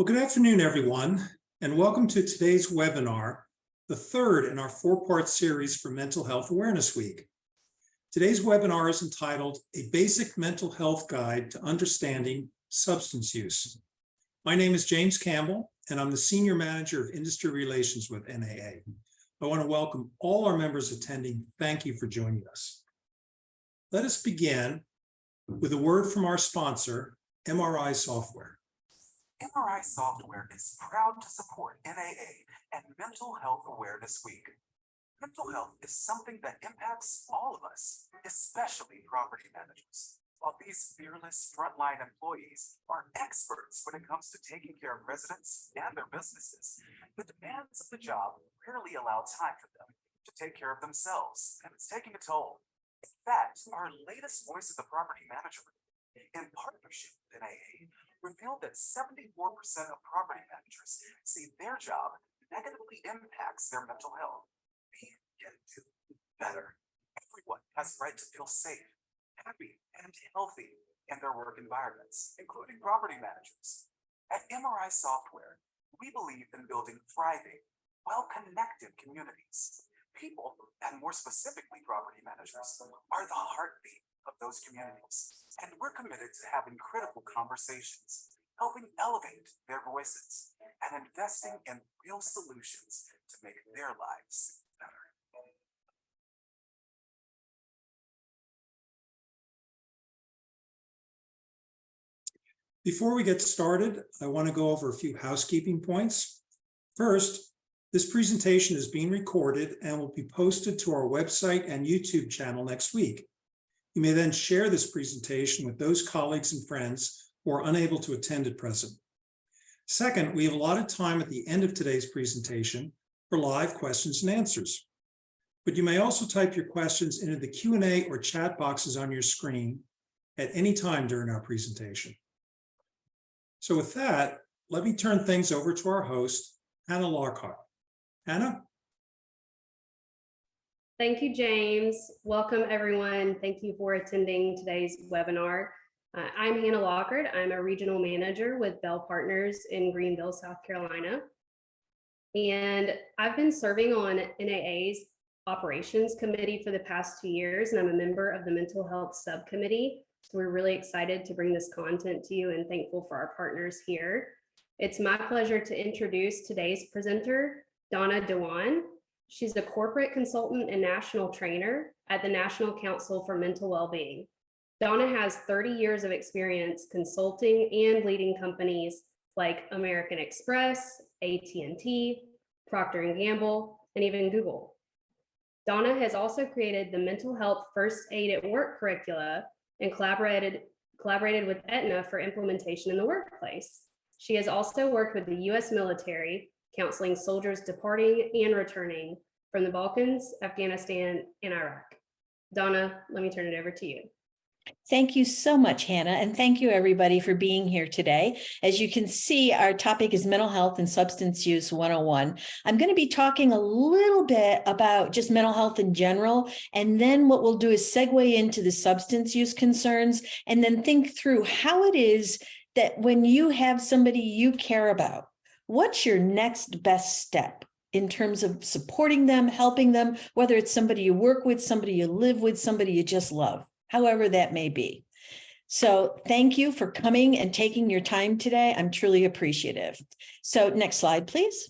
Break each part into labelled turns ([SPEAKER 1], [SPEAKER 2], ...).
[SPEAKER 1] Well, good afternoon, everyone, and welcome to today's webinar, the third in our four-part series for Mental Health Awareness Week. Today's webinar is entitled A Basic Mental Health Guide to Understanding Substance Use. My name is James Campbell, and I'm the Senior Manager of Industry Relations with NAA. I want to welcome all our members attending. Thank you for joining us. Let us begin with a word from our sponsor, MRI Software.
[SPEAKER 2] MRI Software is proud to support NAA and Mental Health Awareness Week. Mental health is something that impacts all of us, especially property managers. While these fearless frontline employees are experts when it comes to taking care of residents and their businesses, the demands of the job rarely allow time for them to take care of themselves, and it's taking a toll. In fact, our latest Voice of the Property Manager, in partnership with NAA, revealed that 74% of property managers see their job negatively impacts their mental health. We can do better. Everyone has the right to feel safe, happy, and healthy in their work environments, including property managers. At MRI Software, we believe in building thriving, well-connected communities. People, and more specifically property managers, are the heartbeat of those communities, and we're committed to having critical conversations, helping elevate their voices, and investing in real solutions to make their lives better.
[SPEAKER 1] Before we get started, I want to go over a few housekeeping points. First, this presentation is being recorded and will be posted to our website and YouTube channel next week. You may then share this presentation with those colleagues and friends who are unable to attend at present. Second, we have allotted time at the end of today's presentation for live questions and answers. But you may also type your questions into the Q&A or chat boxes on your screen at any time during our presentation. So with that, let me turn things over to our host, Hannah Lockhart. Hannah?
[SPEAKER 3] Thank you, James. Welcome, everyone. Thank you for attending today's webinar. I'm Hannah Lockhart. I'm a regional manager with Bell Partners in Greenville, South Carolina. And I've been serving on NAA's operations committee for the past 2 years, and I'm a member of the mental health subcommittee. So we're really excited to bring this content to you and thankful for our partners here. It's my pleasure to introduce today's presenter, Donna Dewan. She's a corporate consultant and national trainer at the National Council for Mental Wellbeing. Donna has 30 years of experience consulting and leading companies like American Express, AT&T, Procter & Gamble, and even Google. Donna has also created the Mental Health First Aid at Work curricula and collaborated with Aetna for implementation in the workplace. She has also worked with the U.S. military, counseling soldiers departing and returning from the Balkans, Afghanistan, and Iraq. Donna, let me turn it over to you.
[SPEAKER 4] Thank you so much, Hannah, and thank you everybody for being here today. As you can see, our topic is Mental Health and Substance Use 101. I'm going to be talking a little bit about just mental health in general, and then what we'll do is segue into the substance use concerns, and then think through how it is that when you have somebody you care about, what's your next best step in terms of supporting them, helping them, whether it's somebody you work with, somebody you live with, somebody you just love, however that may be. So thank you for coming and taking your time today. I'm truly appreciative. So next slide, please.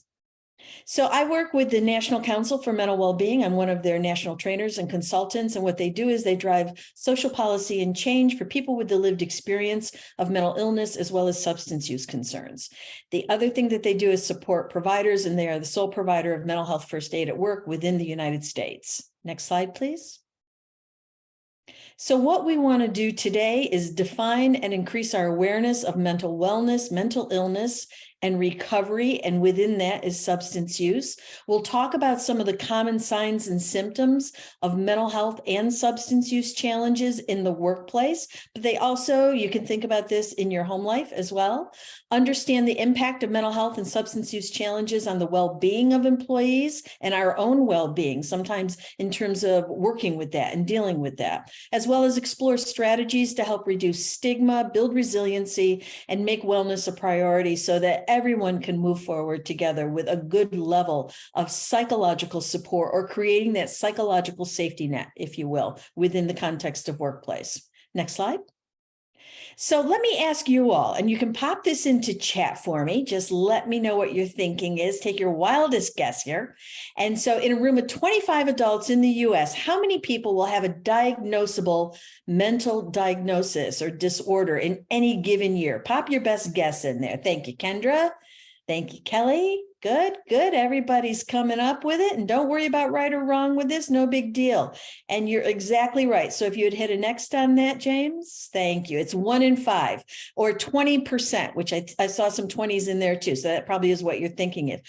[SPEAKER 4] So I work with the National Council for Mental Wellbeing. I'm one of their national trainers and consultants. And what they do is they drive social policy and change for people with the lived experience of mental illness as well as substance use concerns. The other thing that they do is support providers, and they are the sole provider of mental health first aid at work within the United States. Next slide, please. So what we want to do today is define and increase our awareness of mental wellness, mental illness, and recovery, and within that is substance use. We'll talk about some of the common signs and symptoms of mental health and substance use challenges in the workplace, but they also, you can think about this in your home life as well. Understand the impact of mental health and substance use challenges on the well-being of employees and our own well-being, sometimes in terms of working with that and dealing with that, as well as explore strategies to help reduce stigma, build resiliency, and make wellness a priority so that everyone can move forward together with a good level of psychological support, or creating that psychological safety net, if you will, within the context of workplace. Next slide. So let me ask you all, and you can pop this into chat for me. Just let me know what your thinking is. Take your wildest guess here. And so in a room of 25 adults in the US, how many people will have a diagnosable mental diagnosis or disorder in any given year? Pop your best guess in there. Thank you, Kendra. Thank you, Kelly. Good, good. Everybody's coming up with it. And don't worry about right or wrong with this. No big deal. And you're exactly right. So if you had hit a next on that, James, thank you. It's 1 in 5 or 20%, which I saw some 20s in there too. So that probably is what you're thinking of.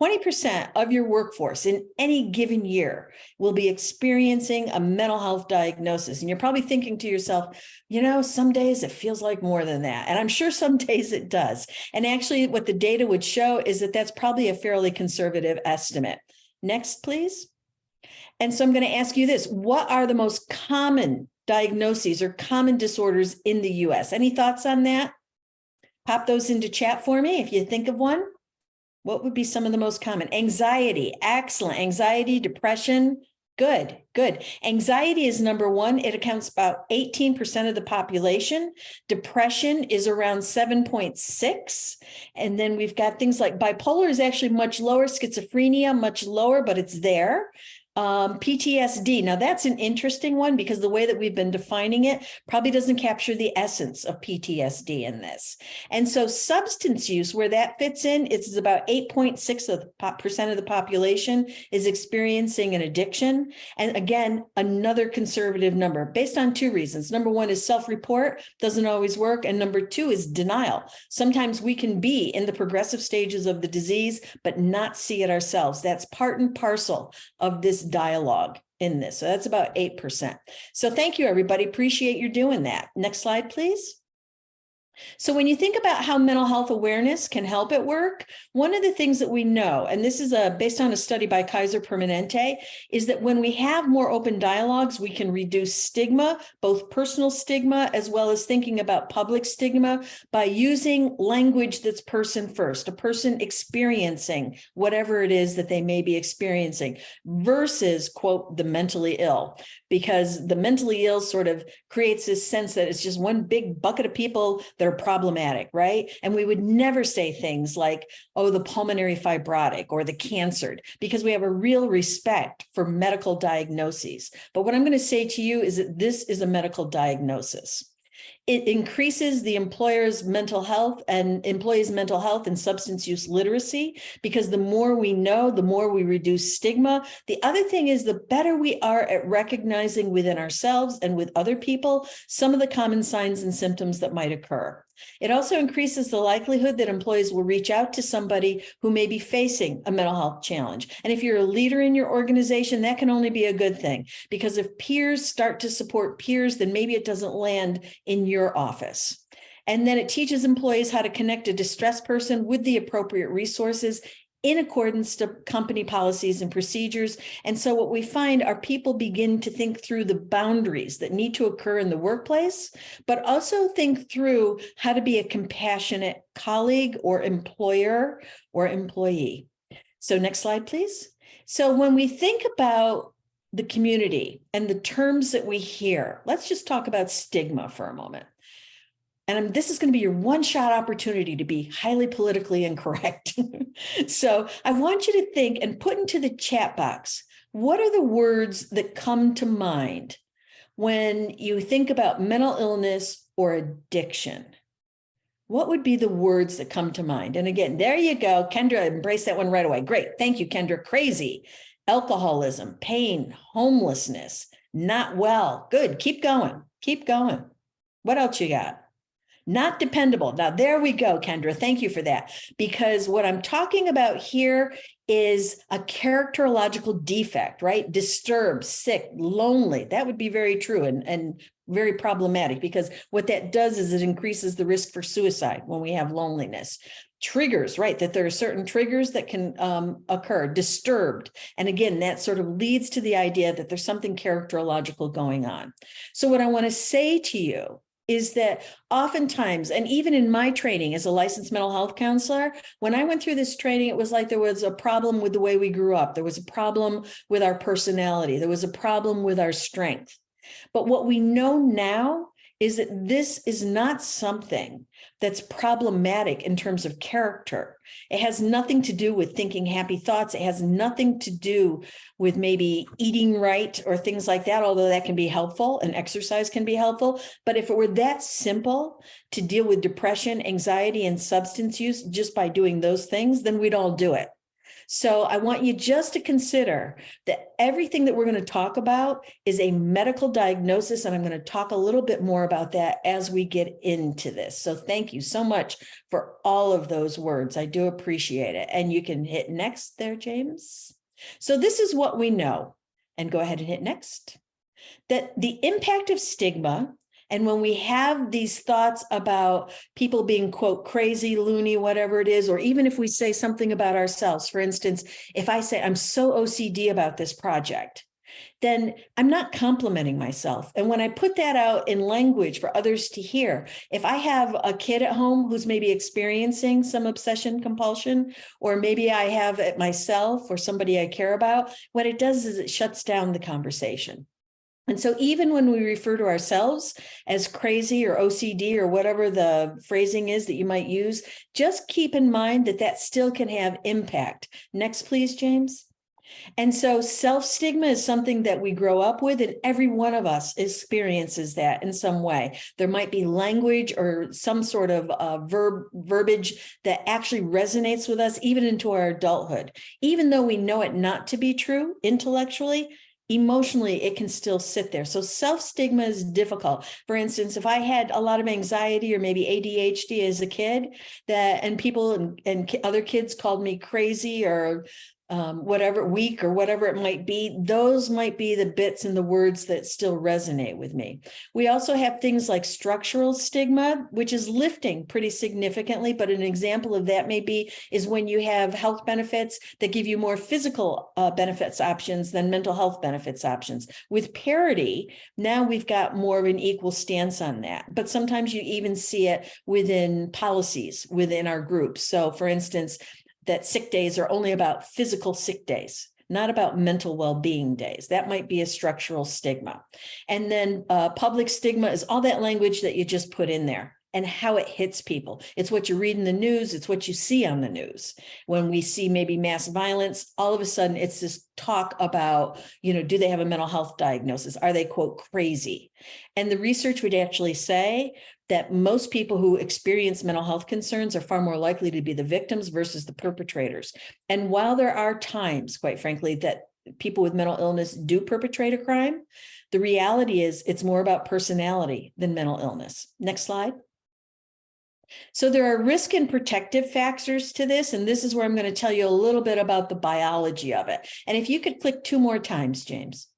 [SPEAKER 4] 20% of your workforce in any given year will be experiencing a mental health diagnosis. And you're probably thinking to yourself, you know, some days it feels like more than that. And I'm sure some days it does. And actually what the data would show is that that's probably a fairly conservative estimate. Next, please. And so I'm going to ask you this. What are the most common diagnoses or common disorders in the US? Any thoughts on that? Pop those into chat for me if you think of one. What would be some of the most common? Anxiety, excellent. Anxiety, depression, good, good. Anxiety is number one. It accounts about 18% of the population. Depression is around 7.6. And then we've got things like bipolar is actually much lower, schizophrenia much lower, but it's there. PTSD. Now that's an interesting one because the way that we've been defining it probably doesn't capture the essence of PTSD in this. And so substance use, where that fits in, it's about 8.6% of the population is experiencing an addiction. And again, another conservative number based on two reasons. Number one is self-report doesn't always work. And number two is denial. Sometimes we can be in the progressive stages of the disease, but not see it ourselves. That's part and parcel of this dialogue in this. So that's about 8%. So thank you, everybody. Appreciate you doing that. Next slide, please. So when you think about how mental health awareness can help at work, one of the things that we know, and this is based on a study by Kaiser Permanente, is that when we have more open dialogues, we can reduce stigma, both personal stigma as well as thinking about public stigma by using language that's person first, a person experiencing whatever it is that they may be experiencing versus, quote, the mentally ill, because the mentally ill sort of creates this sense that it's just one big bucket of people that are problematic, right? And we would never say things like, oh, the pulmonary fibrotic or the cancered, because we have a real respect for medical diagnoses. But what I'm going to say to you is that this is a medical diagnosis. It increases the employer's mental health and employees' mental health and substance use literacy, because the more we know, the more we reduce stigma. The other thing is the better we are at recognizing within ourselves and with other people some of the common signs and symptoms that might occur. It also increases the likelihood that employees will reach out to somebody who may be facing a mental health challenge. And if you're a leader in your organization, that can only be a good thing, because if peers start to support peers, then maybe it doesn't land in your office. And then it teaches employees how to connect a distressed person with the appropriate resources in accordance to company policies and procedures. And so what we find are people begin to think through the boundaries that need to occur in the workplace, but also think through how to be a compassionate colleague or employer or employee. So next slide, please. So when we think about the community and the terms that we hear, let's just talk about stigma for a moment. And this is going to be your one-shot opportunity to be highly politically incorrect. So I want you to think and put into the chat box, what are the words that come to mind when you think about mental illness or addiction? What would be the words that come to mind? And again, there you go. Kendra, embrace that one right away. Great. Thank you, Kendra. Crazy, alcoholism, pain, homelessness, not well. Good. Keep going. Keep going. What else you got? Not dependable. Now, there we go, Kendra. Thank you for that. Because what I'm talking about here is a characterological defect, right? Disturbed, sick, lonely. That would be very true and very problematic, because what that does is it increases the risk for suicide when we have loneliness. Triggers, right? That there are certain triggers that can occur. Disturbed. And again, that sort of leads to the idea that there's something characterological going on. So what I want to say to you is that oftentimes, and even in my training as a licensed mental health counselor, when I went through this training, it was like there was a problem with the way we grew up. There was a problem with our personality. There was a problem with our strength. But what we know now is that this is not something that's problematic in terms of character. It has nothing to do with thinking happy thoughts. It has nothing to do with maybe eating right or things like that, although that can be helpful and exercise can be helpful. But if it were that simple to deal with depression, anxiety, and substance use just by doing those things, then we'd all do it. So I want you just to consider that everything that we're going to talk about is a medical diagnosis, and I'm going to talk a little bit more about that as we get into this. So thank you so much for all of those words. I do appreciate it. And you can hit next there, James. So this is what we know. And go ahead and hit next. That the impact of stigma, and when we have these thoughts about people being, quote, crazy, loony, whatever it is, or even if we say something about ourselves, for instance, if I say I'm so OCD about this project, then I'm not complimenting myself. And when I put that out in language for others to hear, if I have a kid at home who's maybe experiencing some obsession compulsion, or maybe I have it myself or somebody I care about, what it does is it shuts down the conversation. And so even when we refer to ourselves as crazy or OCD or whatever the phrasing is that you might use, just keep in mind that that still can have impact. Next, please, James. And so self-stigma is something that we grow up with, and every one of us experiences that in some way. There might be language or some sort of verbiage that actually resonates with us even into our adulthood. Even though we know it not to be true intellectually, emotionally, it can still sit there. So self-stigma is difficult. For instance, if I had a lot of anxiety or maybe ADHD as a kid, and people and other kids called me crazy or whatever, weak or whatever it might be, those might be the bits and the words that still resonate with me. We also have things like structural stigma, which is lifting pretty significantly, but an example of that is when you have health benefits that give you more physical benefits options than mental health benefits options. With parity, now we've got more of an equal stance on that, but sometimes you even see it within policies within our groups. So for instance, that sick days are only about physical sick days, not about mental well-being days. That might be a structural stigma. And then public stigma is all that language that you just put in there and how it hits people. It's what you read in the news. It's what you see on the news. When we see maybe mass violence, all of a sudden it's this talk about, do they have a mental health diagnosis? Are they, quote, crazy? And the research would actually say that most people who experience mental health concerns are far more likely to be the victims versus the perpetrators. And while there are times, quite frankly, that people with mental illness do perpetrate a crime, the reality is it's more about personality than mental illness. Next slide. So there are risk and protective factors to this, and this is where I'm going to tell you a little bit about the biology of it. And if you could click 2 more times, James.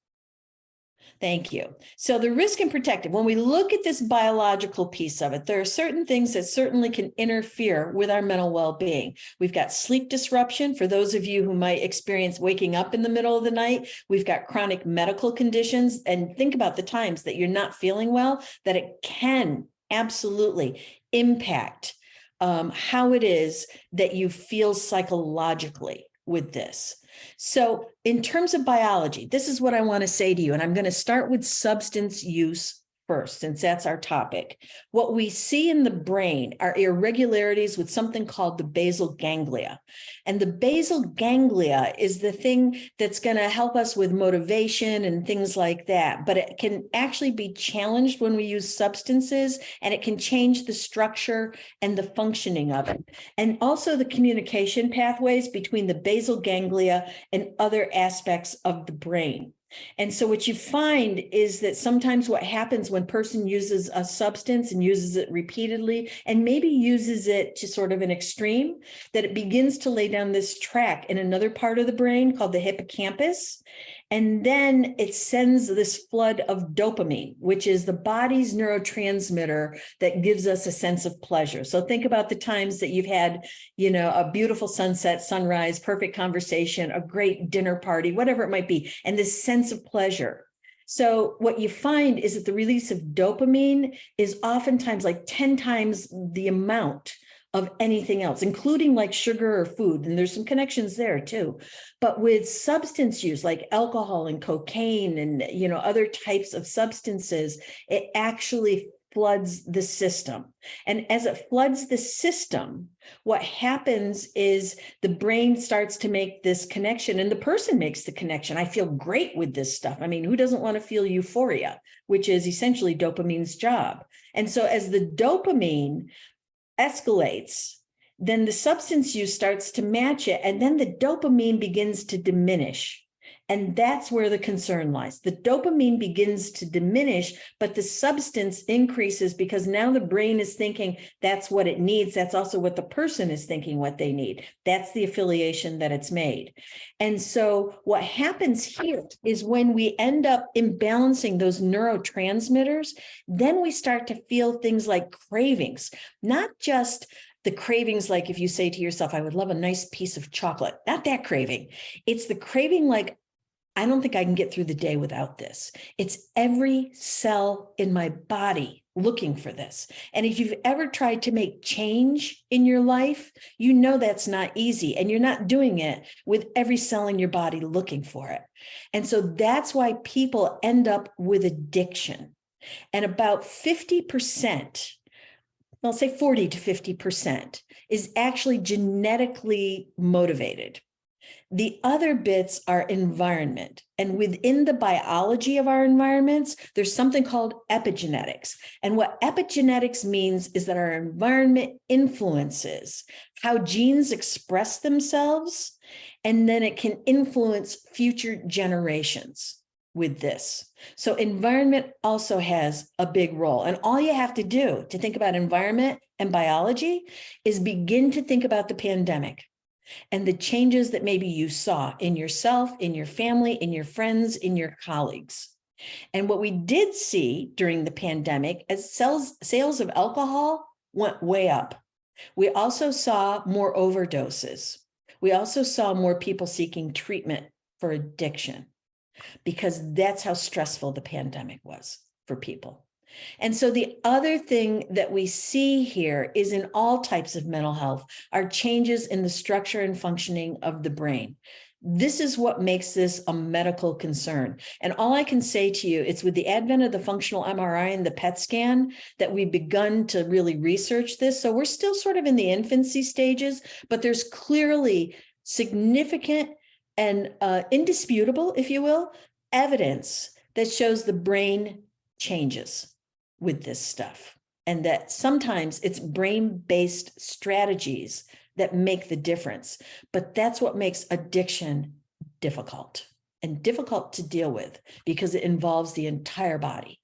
[SPEAKER 4] Thank you. So the risk and protective, when we look at this biological piece of it, there are certain things that certainly can interfere with our mental well-being. We've got sleep disruption for those of you who might experience waking up in the middle of the night. We've got chronic medical conditions, and think about the times that you're not feeling well, that it can absolutely impact how it is that you feel psychologically with this. So in terms of biology, this is what I want to say to you, and I'm going to start with substance use first, since that's our topic. What we see in the brain are irregularities with something called the basal ganglia. And the basal ganglia is the thing that's going to help us with motivation and things like that. But it can actually be challenged when we use substances, and it can change the structure and the functioning of it. And also the communication pathways between the basal ganglia and other aspects of the brain. And so what you find is that sometimes what happens when a person uses a substance and uses it repeatedly and maybe uses it to sort of an extreme, that it begins to lay down this track in another part of the brain called the hippocampus. And then it sends this flood of dopamine, which is the body's neurotransmitter that gives us a sense of pleasure. So think about the times that you've had, a beautiful sunset, sunrise, perfect conversation, a great dinner party, whatever it might be. And this sense of pleasure So what you find is that the release of dopamine is oftentimes like 10 times the amount of anything else, including like sugar or food. And there's some connections there too. But with substance use like alcohol and cocaine and, you know, other types of substances, it actually floods the system. And as it floods the system, what happens is the brain starts to make this connection, and the person makes the connection. I feel great with this stuff. I mean, who doesn't want to feel euphoria, which is essentially dopamine's job? And so as the dopamine escalates, then the substance use starts to match it, and then the dopamine begins to diminish. And that's where the concern lies. The dopamine begins to diminish, but the substance increases because now the brain is thinking that's what it needs. That's also what the person is thinking what they need. That's the affiliation that it's made. And so what happens here is when we end up imbalancing those neurotransmitters, then we start to feel things like cravings, not just the cravings like if you say to yourself, I would love a nice piece of chocolate, not that craving. It's the craving like, I don't think I can get through the day without this. It's every cell in my body looking for this. And if you've ever tried to make change in your life, you know that's not easy. And you're not doing it with every cell in your body looking for it. And so that's why people end up with addiction. And about 50%, I'll say 40 to 50%, is actually genetically motivated. The other bits are environment. And within the biology of our environments, there's something called epigenetics. And what epigenetics means is that our environment influences how genes express themselves, and then it can influence future generations with this. So environment also has a big role. And all you have to do to think about environment and biology is begin to think about the pandemic and the changes that maybe you saw in yourself, in your family, in your friends, in your colleagues. And what we did see during the pandemic as sales of alcohol went way up. We also saw more overdoses. We also saw more people seeking treatment for addiction because that's how stressful the pandemic was for people. And so the other thing that we see here is in all types of mental health are changes in the structure and functioning of the brain. This is what makes this a medical concern. And all I can say to you, it's with the advent of the functional MRI and the PET scan that we've begun to really research this. So we're still sort of in the infancy stages, but there's clearly significant and indisputable, if you will, evidence that shows the brain changes with this stuff, and that sometimes it's brain-based strategies that make the difference. But that's what makes addiction difficult and difficult to deal with because it involves the entire body.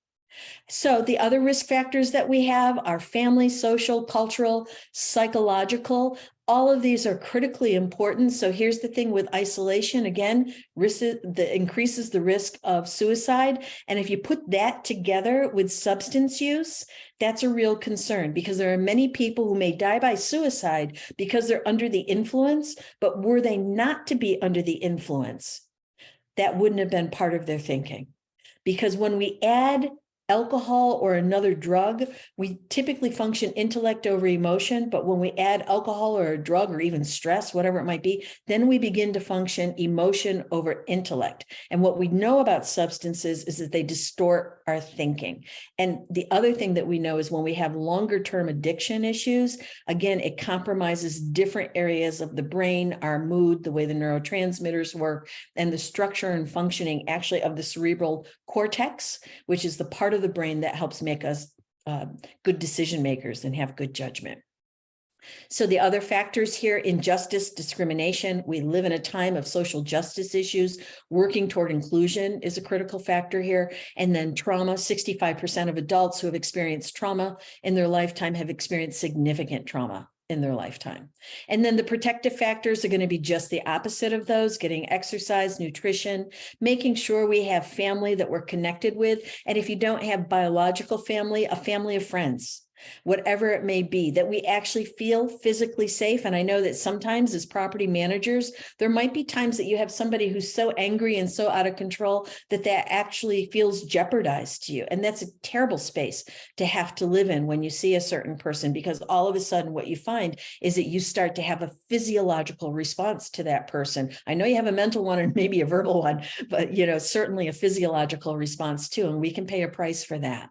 [SPEAKER 4] So the other risk factors that we have are family, social, cultural, psychological. All of these are critically important. So here's the thing with isolation, again, increases the risk of suicide. And if you put that together with substance use, that's a real concern because there are many people who may die by suicide because they're under the influence, but were they not to be under the influence, that wouldn't have been part of their thinking. Because when we add alcohol or another drug, we typically function intellect over emotion. But when we add alcohol or a drug or even stress, whatever it might be, then we begin to function emotion over intellect. And what we know about substances is that they distort our thinking. And the other thing that we know is when we have longer term addiction issues, again, it compromises different areas of the brain, our mood, the way the neurotransmitters work, and the structure and functioning actually of the cerebral cortex, which is the part of the brain that helps make us good decision makers and have good judgment. So the other factors here, injustice, discrimination. We live in a time of social justice issues. Working toward inclusion is a critical factor here. And then trauma, 65% of adults who have experienced trauma in their lifetime have experienced significant trauma in their lifetime. And then the protective factors are going to be just the opposite of those, getting exercise, nutrition, making sure we have family that we're connected with. And if you don't have biological family, a family of friends. whatever it may be, that we actually feel physically safe. And I know that sometimes as property managers, there might be times that you have somebody who's so angry and so out of control that that actually feels jeopardized to you. And that's a terrible space to have to live in when you see a certain person, because all of a sudden what you find is that you start to have a physiological response to that person. I know you have a mental one and maybe a verbal one, but certainly a physiological response too. And we can pay a price for that.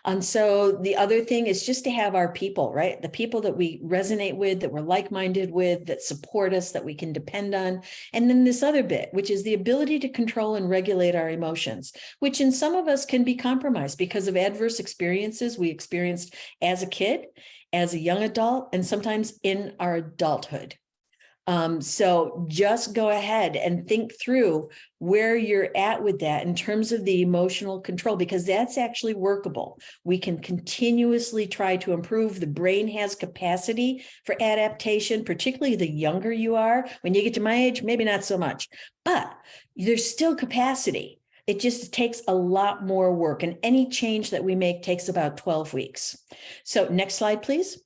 [SPEAKER 4] And so the other thing is just to have our people, right? The people that we resonate with, that we're like-minded with, that support us, that we can depend on. And then this other bit, which is the ability to control and regulate our emotions, which in some of us can be compromised because of adverse experiences we experienced as a kid, as a young adult, and sometimes in our adulthood. So just go ahead and think through where you're at with that in terms of the emotional control, because that's actually workable. We can continuously try to improve. The brain has capacity for adaptation, particularly the younger you are. When you get to my age, maybe not so much, but there's still capacity. It just takes a lot more work, and any change that we make takes about 12 weeks. So next slide, please.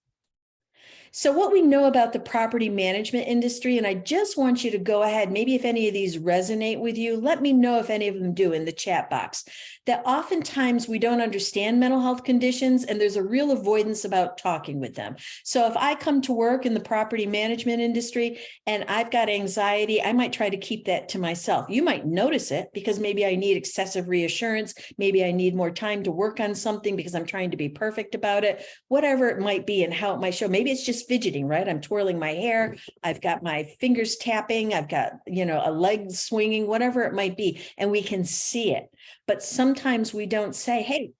[SPEAKER 4] So what we know about the property management industry, and I just want you to go ahead, maybe if any of these resonate with you, let me know if any of them do in the chat box, that oftentimes we don't understand mental health conditions and there's a real avoidance about talking with them. So if I come to work in the property management industry and I've got anxiety, I might try to keep that to myself. You might notice it because maybe I need excessive reassurance. Maybe I need more time to work on something because I'm trying to be perfect about it, whatever it might be and how it might show. Maybe it's just fidgeting, right? I'm twirling my hair. I've got my fingers tapping. I've got, a leg swinging, whatever it might be. And we can see it. But sometimes we don't say, hey,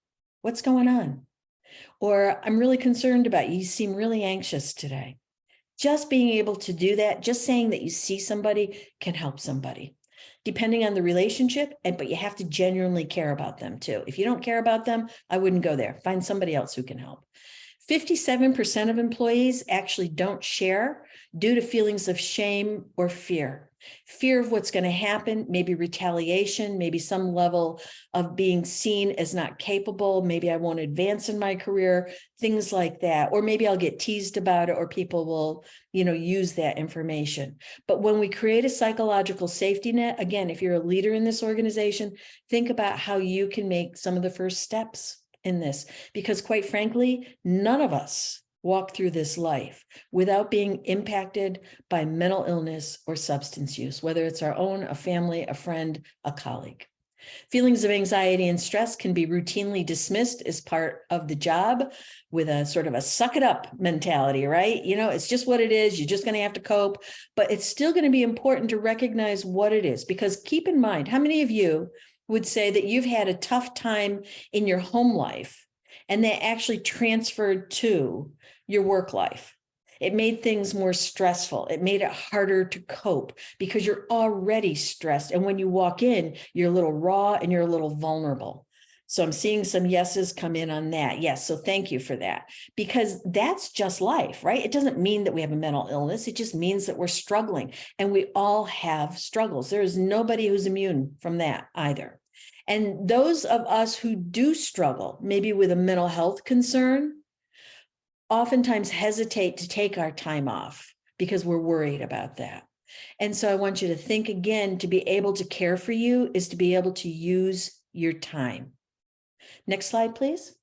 [SPEAKER 4] what's going on? Or I'm really concerned about you. You seem really anxious today. Just being able to do that, just saying that you see somebody can help somebody, depending on the relationship. But you have to genuinely care about them too. If you don't care about them, I wouldn't go there. Find somebody else who can help. 57% of employees actually don't share due to feelings of shame or fear. Fear of what's going to happen, maybe retaliation, maybe some level of being seen as not capable. Maybe I won't advance in my career, things like that. Or maybe I'll get teased about it, or people will, use that information. But when we create a psychological safety net, again, if you're a leader in this organization, think about how you can make some of the first steps in this, because quite frankly, none of us walk through this life without being impacted by mental illness or substance use, whether it's our own, a family, a friend, a colleague. Feelings of anxiety and stress can be routinely dismissed as part of the job with a sort of a suck it up mentality, right? It's just what it is. You're just going to have to cope, but it's still going to be important to recognize what it is, because keep in mind, how many of you would say that you've had a tough time in your home life and that actually transferred to your work life? It made things more stressful. It made it harder to cope because you're already stressed. And when you walk in, you're a little raw and you're a little vulnerable. So I'm seeing some yeses come in on that. Yes. So thank you for that, because that's just life, right? It doesn't mean that we have a mental illness. It just means that we're struggling, and we all have struggles. There is nobody who's immune from that either. And those of us who do struggle, maybe with a mental health concern, oftentimes hesitate to take our time off because we're worried about that. And so I want you to think again, to be able to care for you is to be able to use your time. Next slide, please.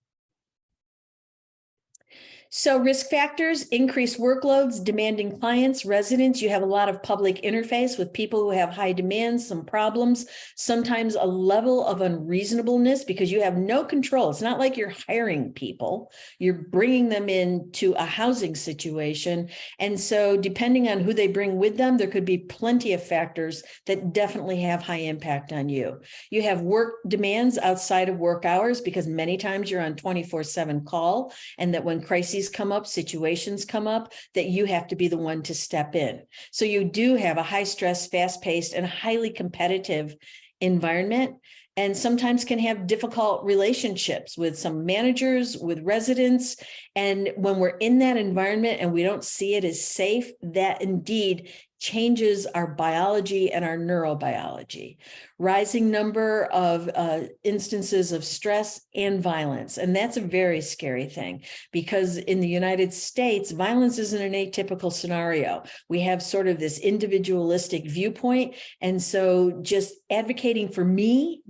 [SPEAKER 4] So risk factors, increased workloads, demanding clients, residents. You have a lot of public interface with people who have high demands, some problems, sometimes a level of unreasonableness because you have no control. It's not like you're hiring people. You're bringing them into a housing situation. And so depending on who they bring with them, there could be plenty of factors that definitely have high impact on you. You have work demands outside of work hours because many times you're on 24/7 call, and that when crises come up, situations come up, that you have to be the one to step in. So you do have a high stress, fast paced, and highly competitive environment. and sometimes can have difficult relationships with some managers, with residents. And when we're in that environment and we don't see it as safe, that indeed changes our biology and our neurobiology. Rising number of instances of stress and violence. And that's a very scary thing, because in the United States, violence isn't an atypical scenario. We have sort of this individualistic viewpoint. And so just advocating for me,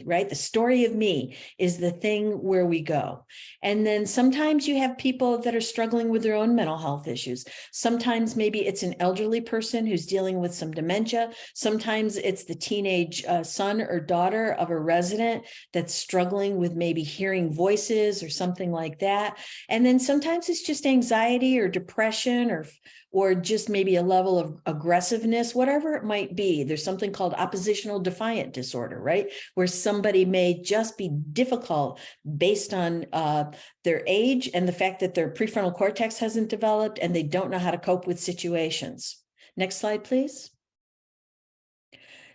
[SPEAKER 4] right? The story of me is the thing where we go. And then sometimes you have people that are struggling with their own mental health issues. Sometimes maybe it's an elderly person who's dealing with some dementia. Sometimes it's the teenage son or daughter of a resident that's struggling with maybe hearing voices or something like that. And then sometimes it's just anxiety or depression or just maybe a level of aggressiveness, whatever it might be. There's something called oppositional defiant disorder, right? Where somebody may just be difficult based on their age and the fact that their prefrontal cortex hasn't developed and they don't know how to cope with situations. Next slide, please.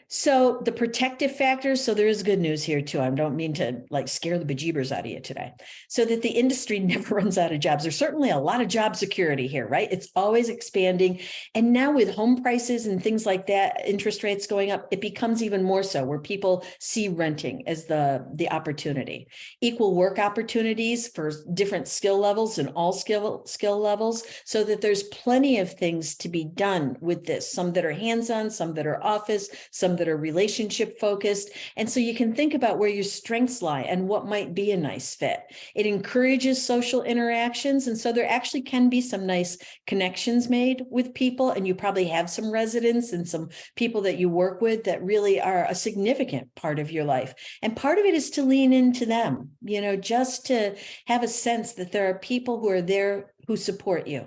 [SPEAKER 4] So the protective factors, so there is good news here too. I don't mean to like scare the bejeebers out of you today. So that the industry never runs out of jobs. There's certainly a lot of job security here, right? It's always expanding. And now with home prices and things like that, interest rates going up, it becomes even more so where people see renting as the opportunity. Equal work opportunities for different skill levels and all skill levels, so that there's plenty of things to be done with this. Some that are hands-on, some that are office, some that are relationship focused. And so you can think about where your strengths lie and what might be a nice fit. It encourages social interactions. And so there actually can be some nice connections made with people. And you probably have some residents and some people that you work with that really are a significant part of your life. And part of it is to lean into them, you know, just to have a sense that there are people who are there who support you.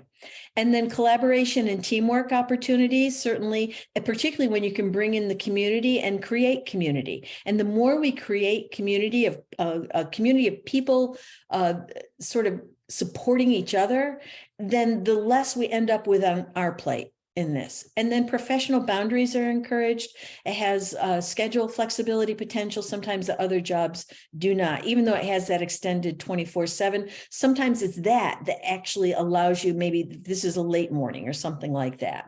[SPEAKER 4] And then collaboration and teamwork opportunities, certainly, and particularly when you can bring in the community and create community. And the more we create community of a community of people sort of supporting each other, then the less we end up with on our plate in this. And then professional boundaries are encouraged. It has schedule flexibility potential, sometimes that other jobs do not, even though it has that extended 24/7. Sometimes it's that actually allows you, maybe this is a late morning or something like that.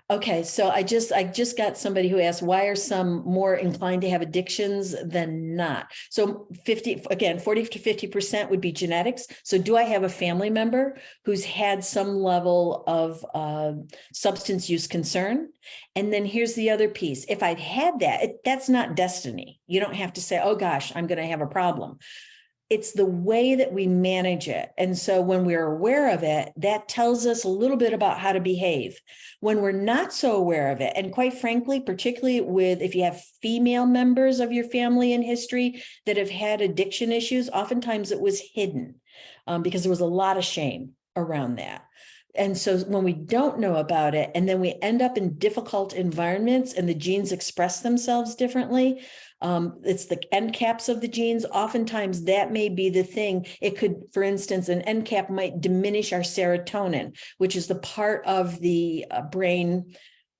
[SPEAKER 4] Okay, so I just got somebody who asked, why are some more inclined to have addictions than not? So 40 to 50% would be genetics. So do I have a family member who's had some level of substance use concern? And then here's the other piece. If I've had that, that's not destiny. You don't have to say, oh gosh, I'm going to have a problem. It's the way that we manage it. And so when we're aware of it, that tells us a little bit about how to behave. When we're not so aware of it, and quite frankly, particularly with if you have female members of your family in history that have had addiction issues, oftentimes it was hidden because there was a lot of shame around that. And so when we don't know about it, and then we end up in difficult environments and the genes express themselves differently, it's the end caps of the genes. Oftentimes that may be the thing. It could, for instance, an end cap might diminish our serotonin, which is the part of the brain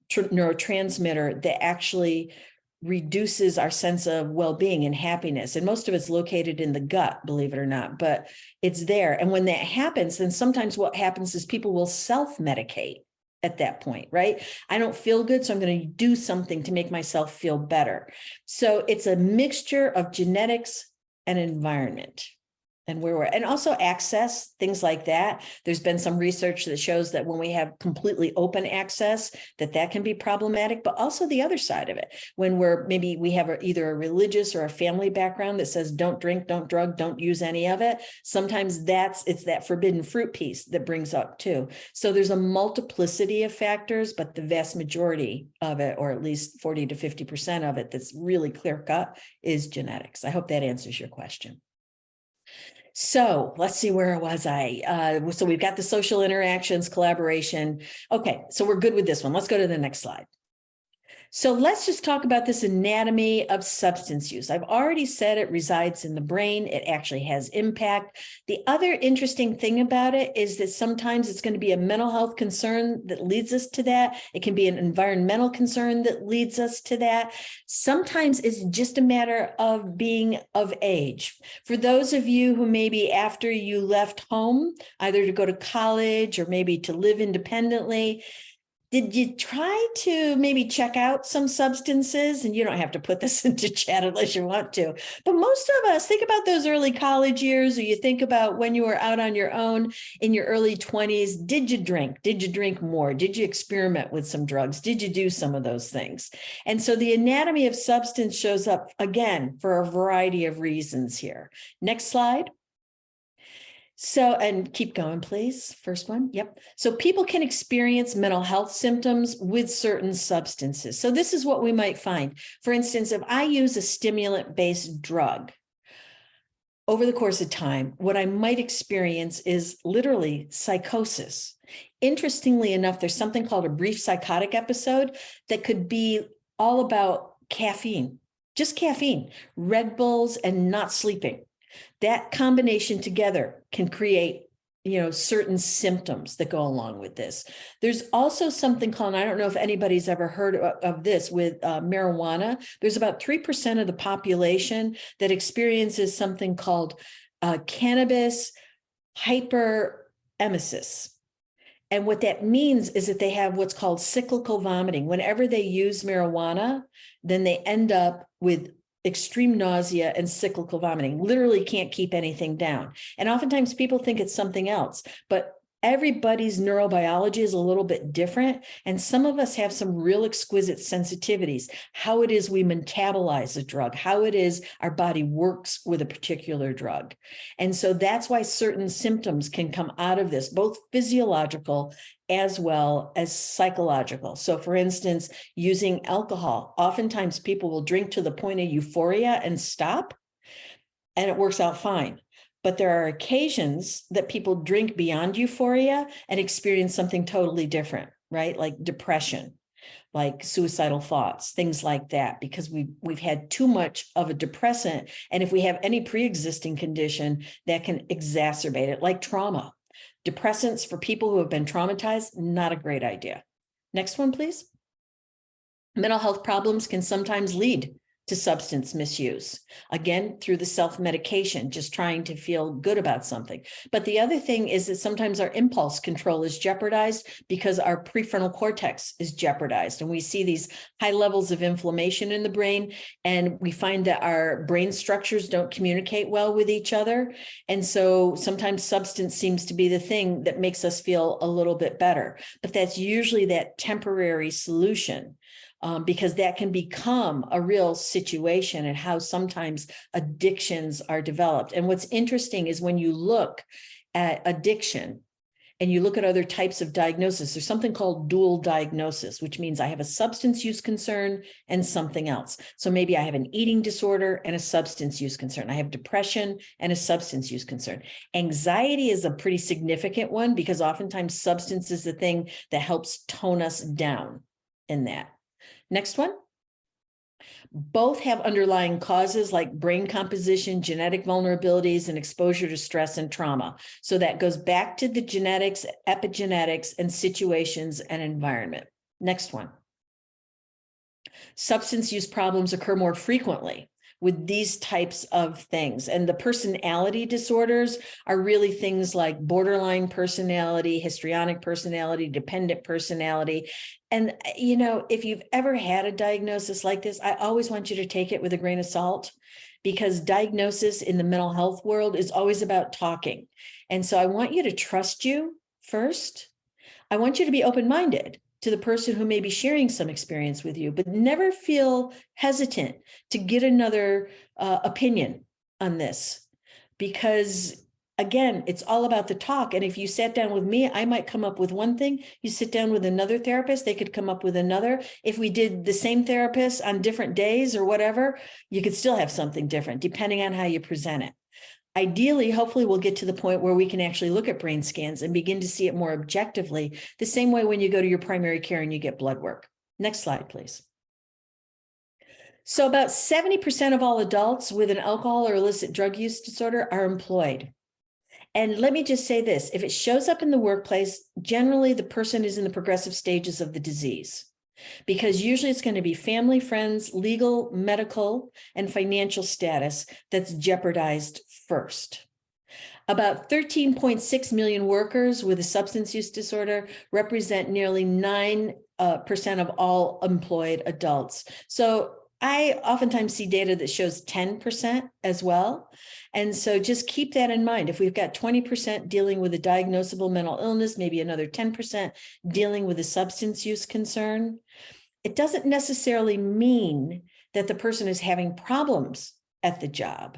[SPEAKER 4] neurotransmitter that actually reduces our sense of well-being and happiness. And most of it's located in the gut, believe it or not, but it's there. And when that happens, then sometimes what happens is people will self-medicate at that point, right? I don't feel good, so I'm going to do something to make myself feel better. So it's a mixture of genetics and environment. And and also access, things like that. There's been some research that shows that when we have completely open access, that can be problematic, but also the other side of it, when maybe we have either a religious or a family background that says, don't drink, don't drug, don't use any of it. Sometimes it's that forbidden fruit piece that brings up too. So there's a multiplicity of factors, but the vast majority of it, or at least 40 to 50% of it, that's really clear cut is genetics. I hope that answers your question. So let's see, where was I? So we've got the social interactions, collaboration. Okay, so we're good with this one. Let's go to the next slide. So let's just talk about this anatomy of substance use. I've already said it resides in the brain. It actually has impact. The other interesting thing about it is that sometimes it's going to be a mental health concern that leads us to that. It can be an environmental concern that leads us to that. Sometimes it's just a matter of being of age. For those of you who maybe after you left home, either to go to college or maybe to live independently, did you try to maybe check out some substances? And you don't have to put this into chat unless you want to. But most of us think about those early college years, or you think about when you were out on your own in your early 20s. Did you drink? Did you drink more? Did you experiment with some drugs? Did you do some of those things? And so the anatomy of substance shows up again for a variety of reasons here. Next slide. So, and keep going, please. First one. Yep. So people can experience mental health symptoms with certain substances. So this is what we might find. For instance, if I use a stimulant-based drug over the course of time, what I might experience is literally psychosis. Interestingly enough, there's something called a brief psychotic episode that could be all about caffeine, just caffeine, Red Bulls, and not sleeping. That combination together can create, certain symptoms that go along with this. There's also something called, I don't know if anybody's ever heard of this with marijuana. There's about 3% of the population that experiences something called cannabis hyperemesis. And what that means is that they have what's called cyclical vomiting. Whenever they use marijuana, then they end up with extreme nausea and cyclical vomiting, literally can't keep anything down. And oftentimes people think it's something else, but everybody's neurobiology is a little bit different. And some of us have some real exquisite sensitivities, how it is we metabolize a drug, how it is our body works with a particular drug. And so that's why certain symptoms can come out of this, both physiological as well as psychological. So for instance, using alcohol, oftentimes people will drink to the point of euphoria and stop, and it works out fine. But there are occasions that people drink beyond euphoria and experience something totally different, right? Like depression, like suicidal thoughts, things like that, because we've had too much of a depressant. And if we have any pre-existing condition, that can exacerbate it, like trauma. Depressants for people who have been traumatized, not a great idea. Next one, please. Mental health problems can sometimes lead to substance misuse, again, through the self-medication, just trying to feel good about something. But the other thing is that sometimes our impulse control is jeopardized because our prefrontal cortex is jeopardized. And we see these high levels of inflammation in the brain, and we find that our brain structures don't communicate well with each other. And so sometimes substance seems to be the thing that makes us feel a little bit better. But that's usually that temporary solution. Because that can become a real situation, and how sometimes addictions are developed. And what's interesting is when you look at addiction and you look at other types of diagnosis, there's something called dual diagnosis, which means I have a substance use concern and something else. So maybe I have an eating disorder and a substance use concern. I have depression and a substance use concern. Anxiety is a pretty significant one, because oftentimes substance is the thing that helps tone us down in that. Next one. Both have underlying causes like brain composition, genetic vulnerabilities, and exposure to stress and trauma. So that goes back to the genetics, epigenetics, and situations and environment. Next one. Substance use problems occur more frequently with these types of things. And the personality disorders are really things like borderline personality, histrionic personality, dependent personality. And, if you've ever had a diagnosis like this, I always want you to take it with a grain of salt, because diagnosis in the mental health world is always about talking. And so I want you to trust you first. I want you to be open-minded to the person who may be sharing some experience with you, but never feel hesitant to get another opinion on this, because again, it's all about the talk. And if you sat down with me, I might come up with one thing. You sit down with another therapist, they could come up with another. If we did the same therapist on different days or whatever, you could still have something different depending on how you present it. Ideally, hopefully we'll get to the point where we can actually look at brain scans and begin to see it more objectively, the same way when you go to your primary care and you get blood work. Next slide, please. So about 70% of all adults with an alcohol or illicit drug use disorder are employed. And let me just say this, if it shows up in the workplace, generally the person is in the progressive stages of the disease, because usually it's going to be family, friends, legal, medical, and financial status that's jeopardized first. About 13.6 million workers with a substance use disorder represent nearly 9% of all employed adults. So I oftentimes see data that shows 10% as well. And so just keep that in mind. If we've got 20% dealing with a diagnosable mental illness, maybe another 10% dealing with a substance use concern, it doesn't necessarily mean that the person is having problems at the job.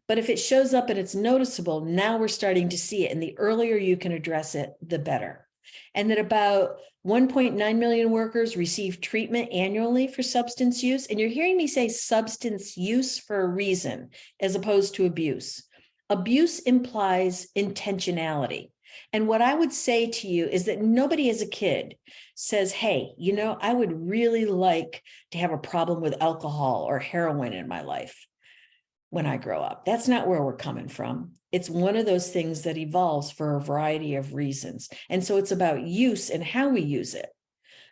[SPEAKER 4] But if it shows up and it's noticeable, now we're starting to see it. And the earlier you can address it, the better. And that about 1.9 million workers receive treatment annually for substance use. And you're hearing me say substance use for a reason, as opposed to abuse. Abuse implies intentionality. And what I would say to you is that nobody as a kid says, hey, you know, I would really like to have a problem with alcohol or heroin in my life when I grow up. That's not where we're coming from. It's one of those things that evolves for a variety of reasons. And so it's about use and how we use it.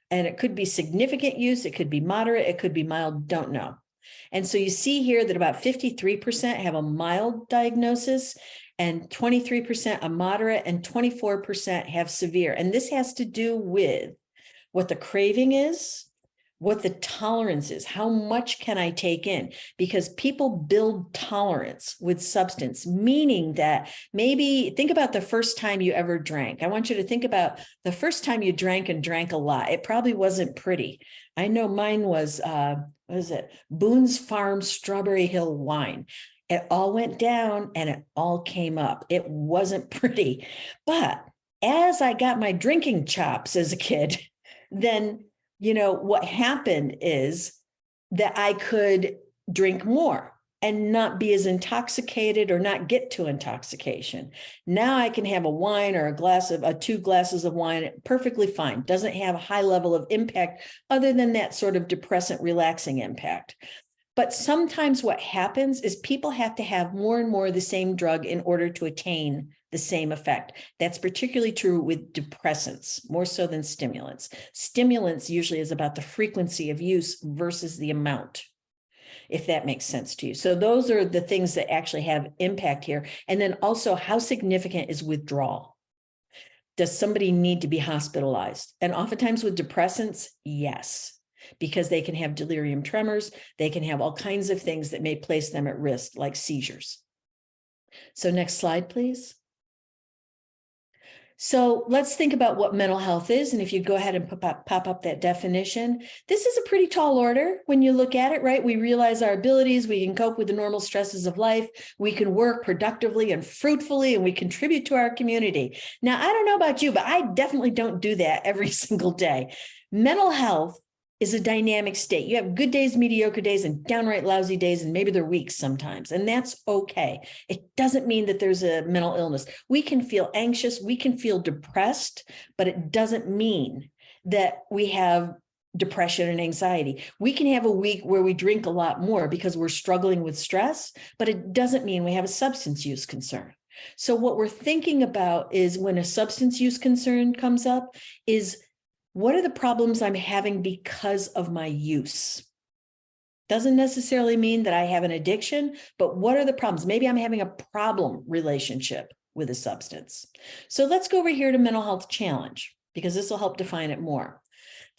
[SPEAKER 4] And it could be significant use, it could be moderate, it could be mild, don't know. And so you see here that about 53% have a mild diagnosis, and 23% a moderate, and 24% have severe. And this has to do with what the craving is, what the tolerance is, how much can I take in? Because people build tolerance with substance, meaning that maybe think about the first time you ever drank. I want you to think about the first time you drank and drank a lot. It probably wasn't pretty. I know mine was, what is it? Boone's Farm Strawberry Hill wine. It all went down and it all came up. It wasn't pretty. But as I got my drinking chops as a kid, then you know, what happened is that I could drink more and not be as intoxicated or not get to intoxication. Now I can have a wine or two glasses of wine perfectly fine. Doesn't have a high level of impact other than that sort of depressant, relaxing impact. But sometimes what happens is people have to have more and more of the same drug in order to attain the same effect. That's particularly true with depressants, more so than stimulants. Stimulants usually is about the frequency of use versus the amount, if that makes sense to you. So those are the things that actually have impact here. And then also, how significant is withdrawal? Does somebody need to be hospitalized? And oftentimes with depressants, yes, because they can have delirium tremors. They can have all kinds of things that may place them at risk, like seizures. So next slide, please. So let's think about what mental health is. And if you go ahead and pop up that definition, this is a pretty tall order when you look at it, right? We realize our abilities, we can cope with the normal stresses of life, we can work productively and fruitfully, and we contribute to our community. Now, I don't know about you, but I definitely don't do that every single day. Mental health is a dynamic state. You have good days, mediocre days, and downright lousy days, and maybe they're weeks sometimes, and that's okay. It doesn't mean that there's a mental illness. We can feel anxious, we can feel depressed, but it doesn't mean that we have depression and anxiety. We can have a week where we drink a lot more because we're struggling with stress, but it doesn't mean we have a substance use concern. So what we're thinking about is when a substance use concern comes up is, what are the problems I'm having because of my use? Doesn't necessarily mean that I have an addiction, but what are the problems? Maybe I'm having a problem relationship with a substance. So let's go over here to mental health challenge, because this will help define it more.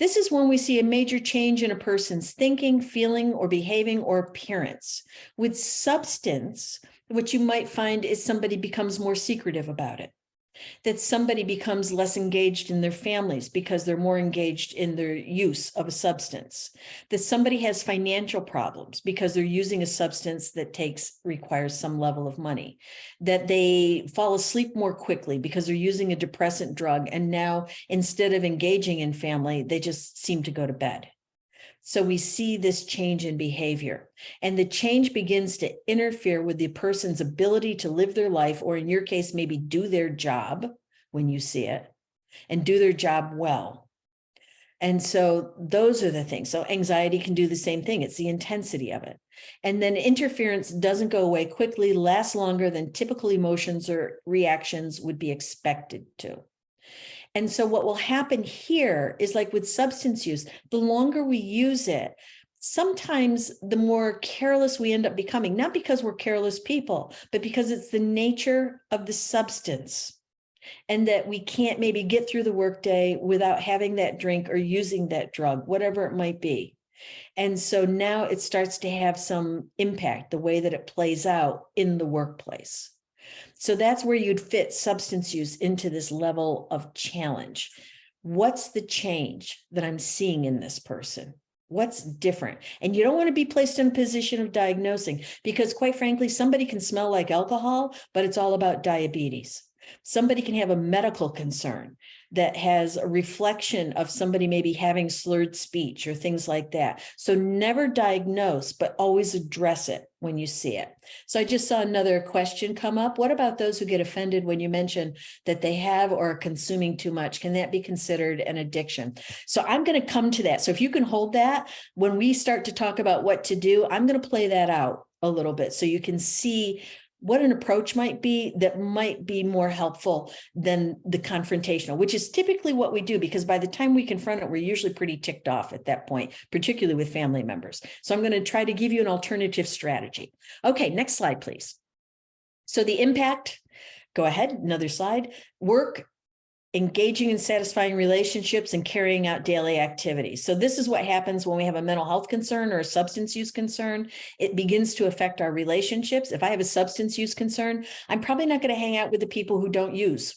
[SPEAKER 4] This is when we see a major change in a person's thinking, feeling, or behaving or appearance. With substance, what you might find is somebody becomes more secretive about it, that somebody becomes less engaged in their families because they're more engaged in their use of a substance, that somebody has financial problems because they're using a substance that requires some level of money, that they fall asleep more quickly because they're using a depressant drug, and now instead of engaging in family, they just seem to go to bed. So we see this change in behavior, and the change begins to interfere with the person's ability to live their life, or in your case, maybe do their job when you see it, and do their job well. And so those are the things. So anxiety can do the same thing. It's the intensity of it. And then interference doesn't go away quickly, lasts longer than typical emotions or reactions would be expected to. And so what will happen here is, like with substance use, the longer we use it, sometimes the more careless we end up becoming, not because we're careless people, but because it's the nature of the substance. And that we can't maybe get through the workday without having that drink or using that drug, whatever it might be. And so now it starts to have some impact, the way that it plays out in the workplace. So that's where you'd fit substance use into this level of challenge. What's the change that I'm seeing in this person? What's different? And you don't want to be placed in a position of diagnosing, because quite frankly, somebody can smell like alcohol, but it's all about diabetes. Somebody can have a medical concern that has a reflection of somebody maybe having slurred speech or things like that. So never diagnose, but always address it when you see it. So I just saw another question come up. What about those who get offended when you mention that they have or are consuming too much? Can that be considered an addiction? So I'm going to come to that. So if you can hold that, when we start to talk about what to do, I'm going to play that out a little bit so you can see what an approach might be that might be more helpful than the confrontational, which is typically what we do, because by the time we confront it, we're usually pretty ticked off at that point, particularly with family members. So I'm going to try to give you an alternative strategy. Okay, next slide, please. So the impact, go ahead, another slide. Work, engaging in satisfying relationships, and carrying out daily activities. So this is what happens when we have a mental health concern or a substance use concern. It begins to affect our relationships. If I have a substance use concern, I'm probably not going to hang out with the people who don't use.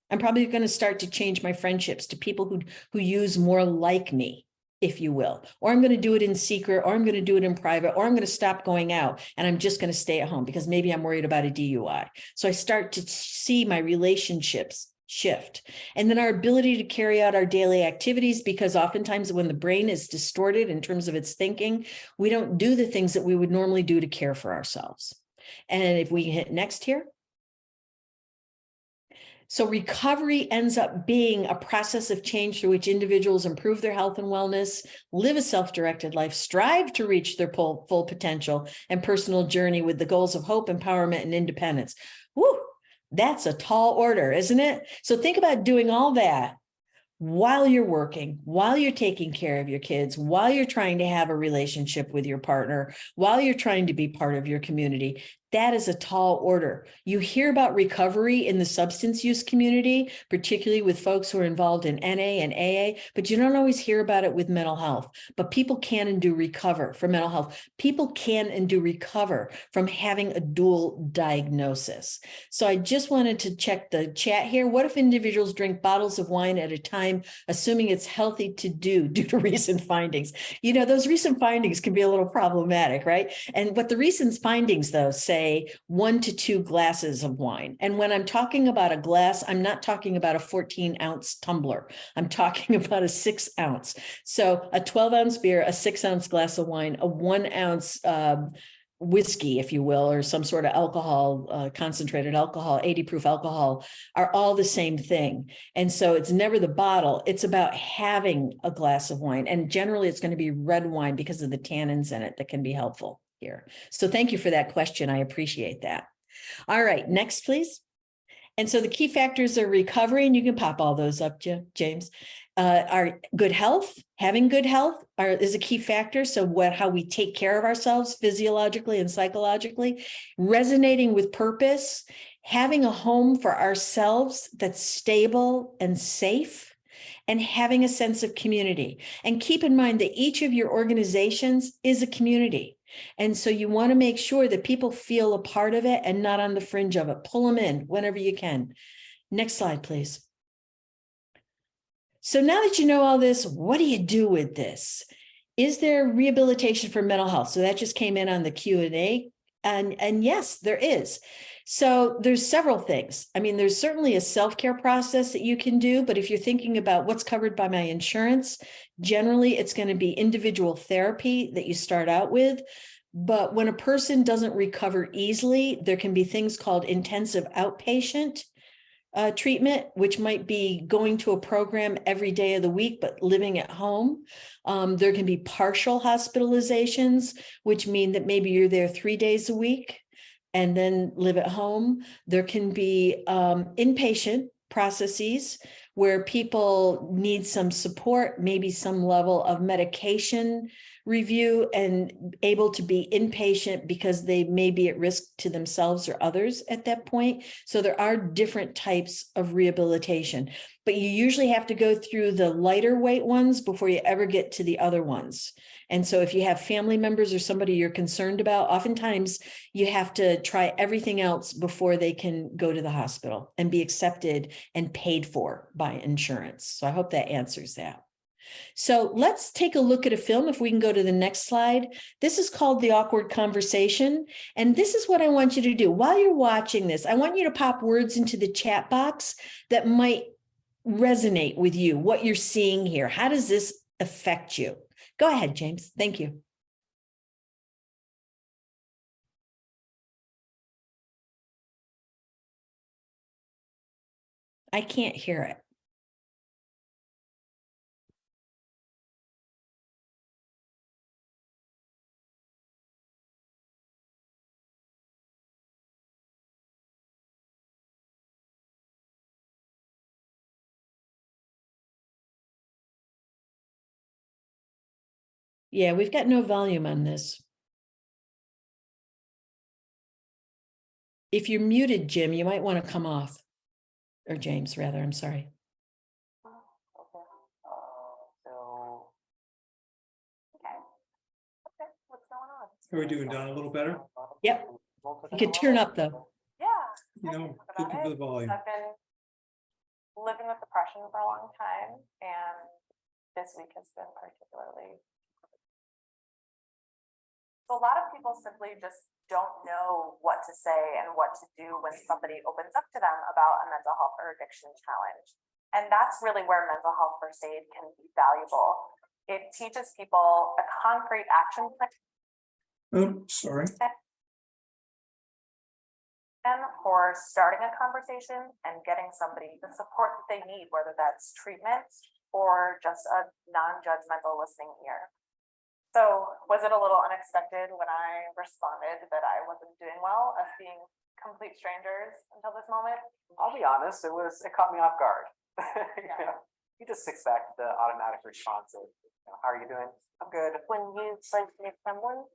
[SPEAKER 4] I'm probably going to start to change my friendships to people who use more like me, if you will. Or I'm going to do it in secret, or I'm going to do it in private, or I'm going to stop going out and I'm just going to stay at home because maybe I'm worried about a DUI. So I start to see my relationships shift. And then our ability to carry out our daily activities, because oftentimes when the brain is distorted in terms of its thinking, we don't do the things that we would normally do to care for ourselves. And if we hit next here. So recovery ends up being a process of change through which individuals improve their health and wellness, live a self-directed life, strive to reach their full potential and personal journey with the goals of hope, empowerment, and independence. Woo! That's a tall order, isn't it? So think about doing all that while you're working, while you're taking care of your kids, while you're trying to have a relationship with your partner, while you're trying to be part of your community. That is a tall order. You hear about recovery in the substance use community, particularly with folks who are involved in NA and AA, but you don't always hear about it with mental health. But people can and do recover from mental health. People can and do recover from having a dual diagnosis. So I just wanted to check the chat here. What if individuals drink bottles of wine at a time, assuming it's healthy to do due to recent findings? You know, those recent findings can be a little problematic, right? And what the recent findings, though, say 1 to 2 glasses of wine. And when I'm talking about a glass, I'm not talking about a 14-ounce tumbler. I'm talking about a 6-ounce. So a 12-ounce beer, a 6-ounce glass of wine, a 1-ounce whiskey, if you will, or some sort of alcohol, concentrated alcohol, 80 proof alcohol, are all the same thing. And so it's never the bottle. It's about having a glass of wine. And generally it's going to be red wine because of the tannins in it that can be helpful here. So thank you for that question. I appreciate that. All right, next, please. And so the key factors of recovery, and you can pop all those up, James, are good health. Having good health is a key factor. So how we take care of ourselves physiologically and psychologically, resonating with purpose, having a home for ourselves that's stable and safe, and having a sense of community. And keep in mind that each of your organizations is a community. And so you want to make sure that people feel a part of it and not on the fringe of it. Pull them in whenever you can. Next slide, please. So now that you know all this, what do you do with this? Is there rehabilitation for mental health? So that just came in on the Q&A. And yes, there is. So there's several things. I mean, there's certainly a self-care process that you can do, but if you're thinking about what's covered by my insurance, generally it's going to be individual therapy that you start out with. But when a person doesn't recover easily, there can be things called intensive outpatient treatment, which might be going to a program every day of the week, but living at home. There can be partial hospitalizations, which mean that maybe you're there 3 days a week and then live at home. There can be inpatient processes where people need some support, maybe some level of medication review, and able to be inpatient because they may be at risk to themselves or others at that point. So there are different types of rehabilitation, but you usually have to go through the lighter weight ones before you ever get to the other ones. And so if you have family members or somebody you're concerned about, oftentimes you have to try everything else before they can go to the hospital and be accepted and paid for by insurance. So I hope that answers that. So let's take a look at a film. If we can go to the next slide. This is called The Awkward Conversation. And this is what I want you to do. While you're watching this, I want you to pop words into the chat box that might resonate with you, what you're seeing here. How does this affect you? Go ahead, James. Thank you. I can't hear it. Yeah, we've got no volume on this. If you're muted, Jim, you might want to come off. Or James, rather, I'm sorry.
[SPEAKER 2] Okay. Okay, what's going on?
[SPEAKER 1] How are we doing, Don? A little better?
[SPEAKER 4] Yep. You could turn up though.
[SPEAKER 5] Yeah.
[SPEAKER 1] You know,
[SPEAKER 5] About
[SPEAKER 1] looking for the
[SPEAKER 5] it.
[SPEAKER 1] volume.
[SPEAKER 5] I've been living with depression for a long time, and this week has been particularly. So a lot of people simply just don't know what to say and what to do when somebody opens up to them about a mental health or addiction challenge. And that's really where mental health first aid can be valuable. It teaches people a concrete action plan
[SPEAKER 1] Oh, sorry.
[SPEAKER 5] for starting a conversation and getting somebody the support that they need, whether that's treatment or just a non-judgmental listening ear. So was it a little unexpected when I responded that I wasn't doing well, us being complete strangers until this moment?
[SPEAKER 2] I'll be honest, it caught me off guard. You just expect the automatic response of, how are you doing? I'm good.
[SPEAKER 6] When you first meet someone,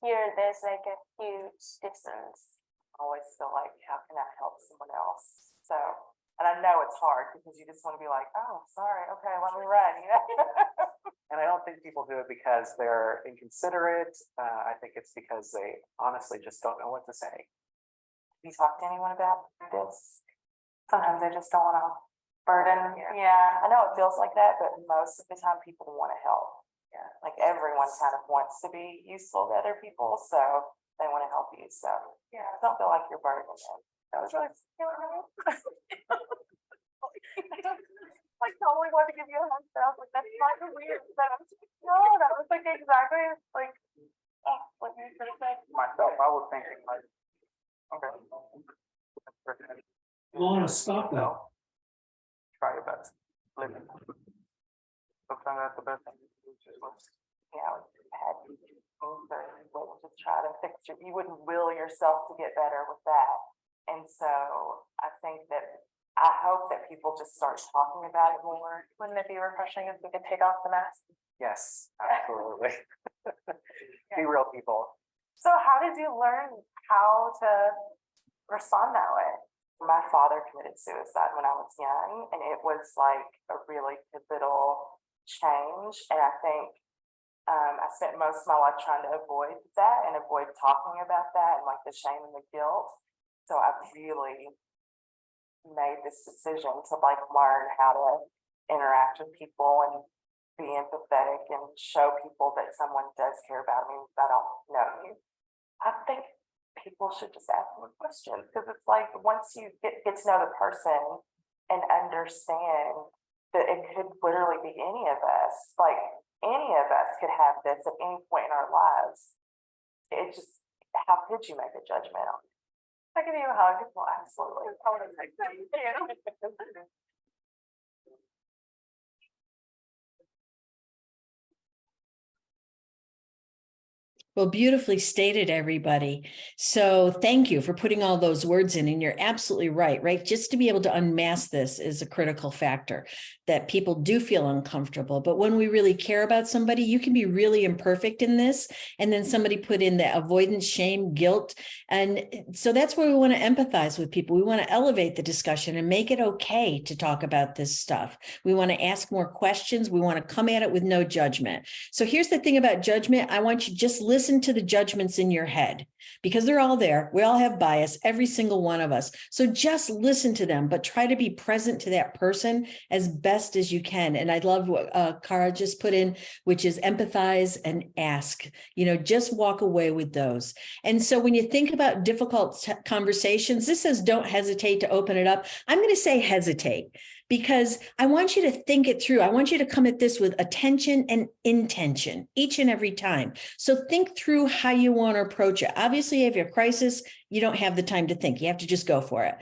[SPEAKER 6] here there's like a huge distance.
[SPEAKER 5] I always feel like, how can I help someone else? So, and I know it's hard because you just want to be like, oh, sorry, okay, let me run, you know?
[SPEAKER 2] And I don't think people do it because they're inconsiderate. I think it's because they honestly just don't know what to say.
[SPEAKER 5] Have you talked to anyone about this? Sometimes they just don't want to burden.
[SPEAKER 6] Yeah.
[SPEAKER 5] I know it feels like that, but most of the time people want to help. Yeah. Like everyone kind of wants to be useful to other people, so they want to help you. So yeah, don't feel like you're burdening them. That was really like totally wanted to give you a hug. I was like, that's not weird. No, that was like exactly like what you should have said.
[SPEAKER 2] Myself, I was thinking like, okay.
[SPEAKER 1] Lana, stop that.
[SPEAKER 2] Try your best. Living. Sometimes that's the best thing to do.
[SPEAKER 5] Yeah, we'll just try to fix you wouldn't will yourself to get better with that. And so I think that I hope that people just start talking about it more. Wouldn't it be refreshing if we could take off the mask?
[SPEAKER 2] Yes, absolutely. Be real people.
[SPEAKER 5] So how did you learn how to respond that way? My father committed suicide when I was young, and it was like a really pivotal change. And I think I spent most of my life trying to avoid that and avoid talking about that and like the shame and the guilt. So I really made this decision to like learn how to interact with people and be empathetic and show people that someone does care about me, that I'll know you. I think people should just ask more questions, because it's like once you get to know the person and understand that it could literally be any of us, like any of us could have this at any point in our lives. It just, how could you make a judgment on it? I give you a hug? Well, absolutely. Thank you.
[SPEAKER 4] Well, beautifully stated, everybody. So thank you for putting all those words in, and you're absolutely right, right? Just to be able to unmask this is a critical factor, that people do feel uncomfortable. But when we really care about somebody, you can be really imperfect in this. And then somebody put in the avoidance, shame, guilt. And so that's where we want to empathize with people. We want to elevate the discussion and make it okay to talk about this stuff. We want to ask more questions. We want to come at it with no judgment. So here's the thing about judgment. I want you to just listen to the judgments in your head, because they're all there. We all have bias, every single one of us. So just listen to them, but try to be present to that person as best as you can. And I love what Cara just put in, which is empathize and ask, just walk away with those. And so when you think about difficult conversations, this says don't hesitate to open it up. I'm going to say hesitate, because I want you to think it through. I want you to come at this with attention and intention each and every time. So think through how you want to approach it. Obviously, if you have a crisis, you don't have the time to think. You have to just go for it.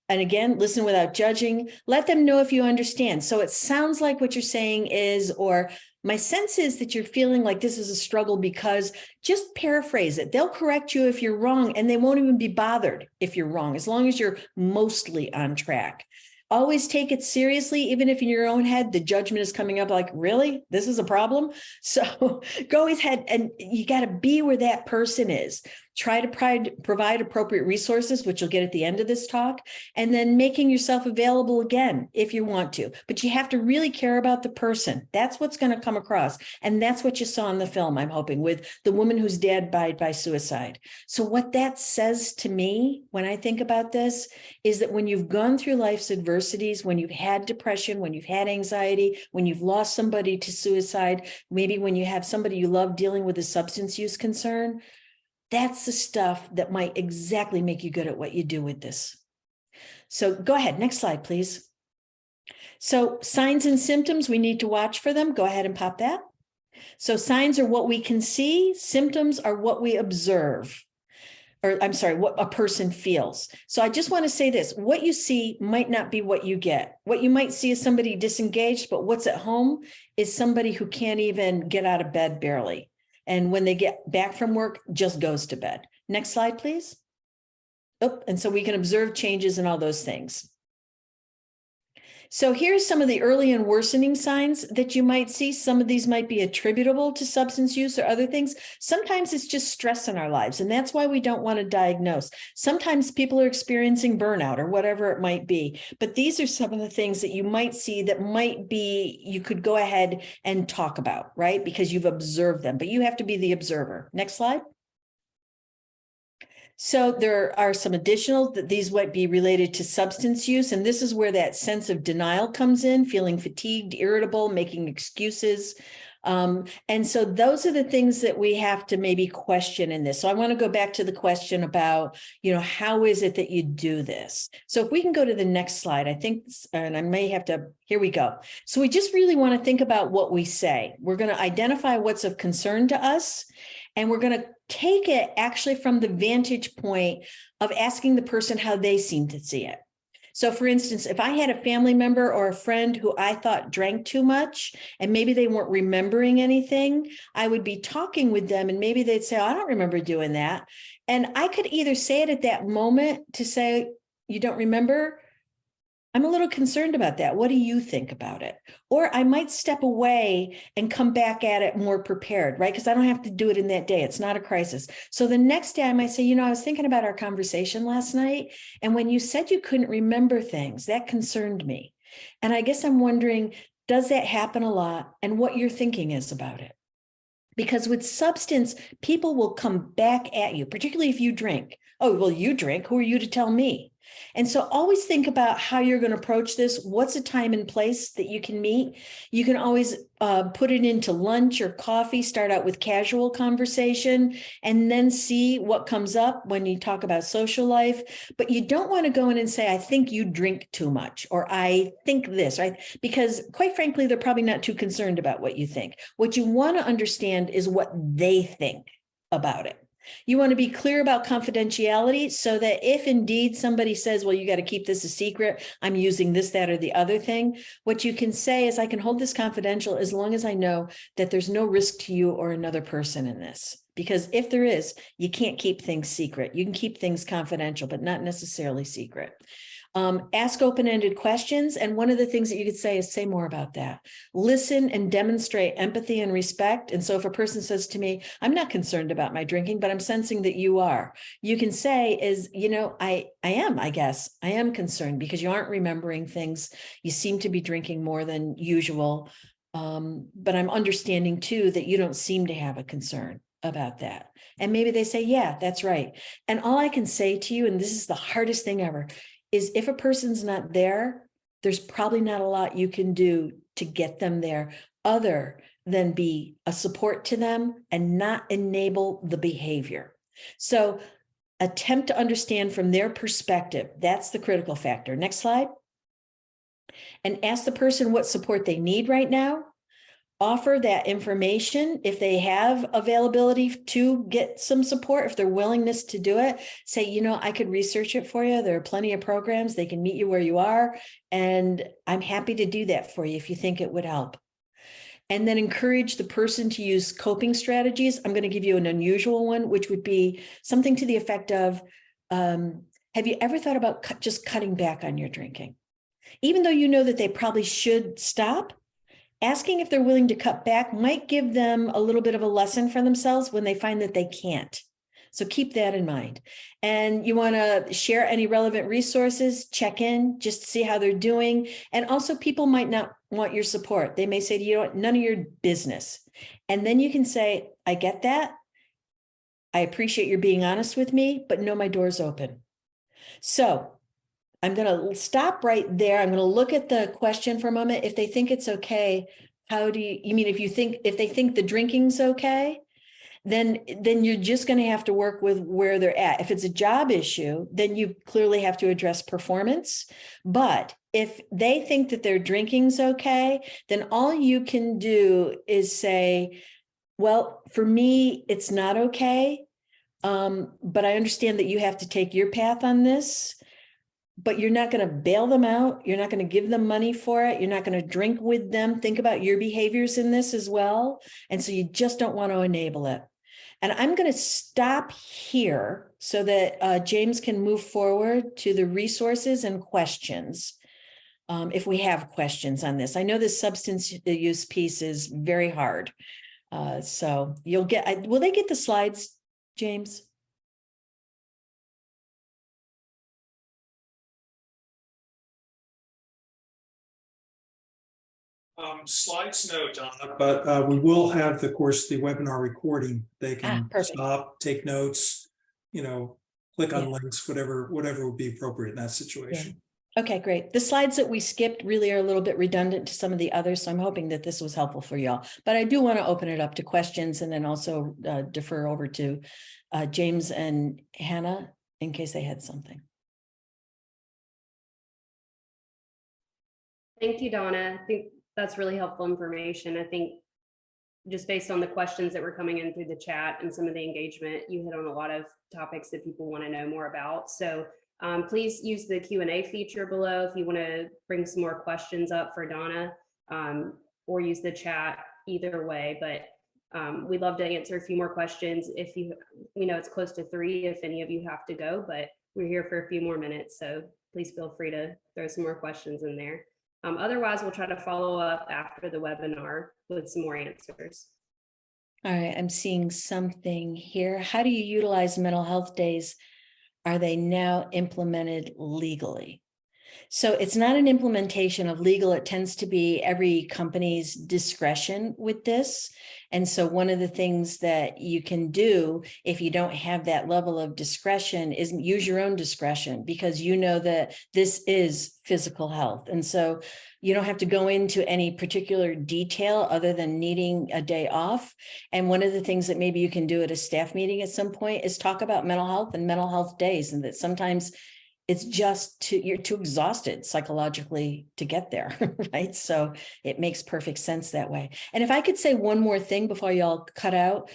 [SPEAKER 4] And again, listen without judging. Let them know if you understand. So it sounds like what you're saying is, or my sense is that you're feeling like this is a struggle, because just paraphrase it. They'll correct you if you're wrong, and they won't even be bothered if you're wrong, as long as you're mostly on track. Always take it seriously, even if in your own head, the judgment is coming up like, really, this is a problem? So go ahead, and you got to be where that person is. Try to provide appropriate resources, which you'll get at the end of this talk, and then making yourself available again if you want to. But you have to really care about the person. That's what's going to come across. And that's what you saw in the film, I'm hoping, with the woman whose dad died by suicide. So what that says to me when I think about this is that when you've gone through life's adversities, when you've had depression, when you've had anxiety, when you've lost somebody to suicide, maybe when you have somebody you love dealing with a substance use concern, that's the stuff that might exactly make you good at what you do with this. So go ahead, next slide, please. So signs and symptoms, we need to watch for them. Go ahead and pop that. So signs are what we can see. Symptoms are what we observe. Or I'm sorry, what a person feels. So I just want to say this, what you see might not be what you get. What you might see is somebody disengaged, but what's at home is somebody who can't even get out of bed barely. And when they get back from work, just goes to bed. Next slide, please. Oh, and so we can observe changes in all those things. So here's some of the early and worsening signs that you might see. Some of these might be attributable to substance use or other things. Sometimes it's just stress in our lives, and that's why we don't want to diagnose. Sometimes people are experiencing burnout or whatever it might be. But these are some of the things that you might see that might be, you could go ahead and talk about, right? Because you've observed them, but you have to be the observer. Next slide. So there are some additional that these might be related to substance use. And this is where that sense of denial comes in, feeling fatigued, irritable, making excuses. And so those are the things that we have to maybe question in this. So I want to go back to the question about, how is it that you do this? So if we can go to the next slide, I think, and I may have to, here we go. So we just really want to think about what we say. We're going to identify what's of concern to us. And we're going to take it actually from the vantage point of asking the person how they seem to see it. So for instance, if I had a family member or a friend who I thought drank too much and maybe they weren't remembering anything, I would be talking with them and maybe they'd say, oh, I don't remember doing that. And I could either say it at that moment to say, you don't remember? I'm a little concerned about that. What do you think about it? Or I might step away and come back at it more prepared, right? Because I don't have to do it in that day. It's not a crisis. So the next day I might say, I was thinking about our conversation last night. And when you said you couldn't remember things, that concerned me. And I guess I'm wondering, does that happen a lot? And what your thinking is about it? Because with substance, people will come back at you, particularly if you drink. Oh, well, you drink. Who are you to tell me? And so always think about how you're going to approach this. What's a time and place that you can meet? You can always put it into lunch or coffee, start out with casual conversation, and then see what comes up when you talk about social life. But you don't want to go in and say, I think you drink too much, or I think this, right? Because quite frankly, they're probably not too concerned about what you think. What you want to understand is what they think about it. You want to be clear about confidentiality so that if indeed somebody says, well, you got to keep this a secret, I'm using this, that, or the other thing, what you can say is I can hold this confidential as long as I know that there's no risk to you or another person in this. Because if there is, you can't keep things secret. You can keep things confidential, but not necessarily secret. Ask open-ended questions. And one of the things that you could say is say more about that. Listen and demonstrate empathy and respect. And so if a person says to me, I'm not concerned about my drinking, but I'm sensing that you are, you can say is, you know, I am concerned because you aren't remembering things. You seem to be drinking more than usual. But I'm understanding too, that you don't seem to have a concern about that. And maybe they say, yeah, that's right. And all I can say to you, and this is the hardest thing ever, is if a person's not there, there's probably not a lot you can do to get them there other than be a support to them and not enable the behavior. So attempt to understand from their perspective. That's the critical factor. Next slide. And ask the person what support they need right now. Offer that information if they have availability to get some support, if their willingness to do it. Say, you know, I could research it for you. There are plenty of programs. They can meet you where you are. And I'm happy to do that for you if you think it would help. And then encourage the person to use coping strategies. I'm going to give you an unusual one, which would be something to the effect of, have you ever thought about just cutting back on your drinking? Even though you know that they probably should stop, asking if they're willing to cut back might give them a little bit of a lesson for themselves when they find that they can't. So keep that in mind. And you want to share any relevant resources, check in, just see how they're doing. And also people might not want your support. They may say to you, none of your business. And then you can say, I get that. I appreciate your being honest with me, but no, my door's open. So I'm going to stop right there. I'm going to look at the question for a moment. If they think it's okay, how do you mean if they think the drinking's okay, then you're just going to have to work with where they're at. If it's a job issue, then you clearly have to address performance. But if they think that their drinking's okay, then all you can do is say, well, for me, it's not okay. But I understand that you have to take your path on this. But you're not going to bail them out. You're not going to give them money for it. You're not going to drink with them. Think about your behaviors in this as well. And so you just don't want to enable it. And I'm going to stop here so that James can move forward to the resources and questions. If we have questions on this, I know this substance use piece is very hard. So you'll get, will they get the slides, James?
[SPEAKER 1] Slides no, Donna, but we will have the webinar recording. They can stop, take notes, you know, click on links, whatever would be appropriate in that situation.
[SPEAKER 4] Yeah. Okay, great. The slides that we skipped really are a little bit redundant to some of the others, so I'm hoping that this was helpful for y'all. But I do want to open it up to questions and then also defer over to James and Hannah in case they had something.
[SPEAKER 3] Thank you, Donna. I think that's really helpful information. I think just based on the questions that were coming in through the chat and some of the engagement, you hit on a lot of topics that people want to know more about. So please use the Q&A feature below if you want to bring some more questions up for Donna, or use the chat, either way. But we'd love to answer a few more questions. If you know, it's close to 3 if any of you have to go, but we're here for a few more minutes. So please feel free to throw some more questions in there. Otherwise, we'll try to follow up after the webinar with some more answers.
[SPEAKER 4] All right, I'm seeing something here. How do you utilize mental health days? Are they now implemented legally? So it's not an implementation of legal. It tends to be every company's discretion with this. And so one of the things that you can do if you don't have that level of discretion is use your own discretion, because you know that this is physical health. And so you don't have to go into any particular detail other than needing a day off. And one of the things that maybe you can do at a staff meeting at some point is talk about mental health and mental health days, and that sometimes it's just you're too exhausted psychologically to get there, right? So it makes perfect sense that way. And if I could say one more thing before y'all cut out,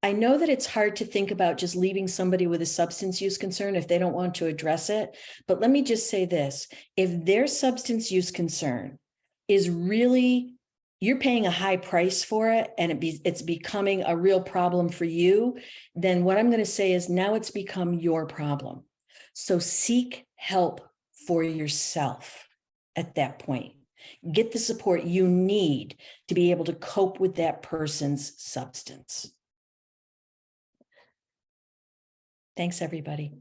[SPEAKER 4] I know that it's hard to think about just leaving somebody with a substance use concern if they don't want to address it. But let me just say this, if their substance use concern is really, you're paying a high price for it and it's becoming a real problem for you, then what I'm going to say is now it's become your problem. So seek help for yourself at that point. Get the support you need to be able to cope with that person's substance. Thanks, everybody.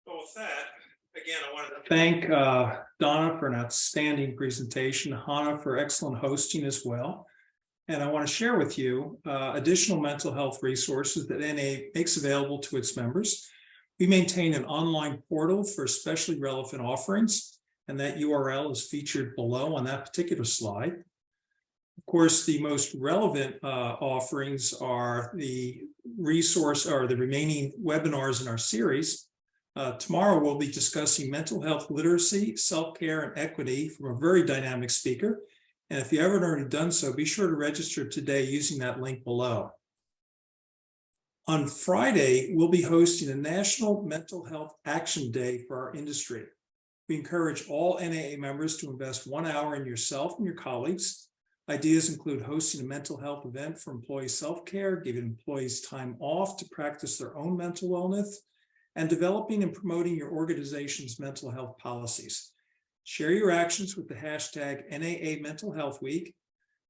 [SPEAKER 1] Well, with that, again, I wanted to thank Donna for an outstanding presentation, Hannah for excellent hosting as well. And I want to share with you additional mental health resources that NAA makes available to its members. We maintain an online portal for especially relevant offerings, and that URL is featured below on that particular slide. Of course, the most relevant offerings are the resource or the remaining webinars in our series. Tomorrow, we'll be discussing mental health literacy, self-care, and equity from a very dynamic speaker. And if you haven't already done so, be sure to register today using that link below. On Friday, we'll be hosting a National Mental Health Action Day for our industry. We encourage all NAA members to invest 1 hour in yourself and your colleagues. Ideas include hosting a mental health event for employee self-care, giving employees time off to practice their own mental wellness, and developing and promoting your organization's mental health policies. Share your actions with the hashtag NAA Mental Health Week.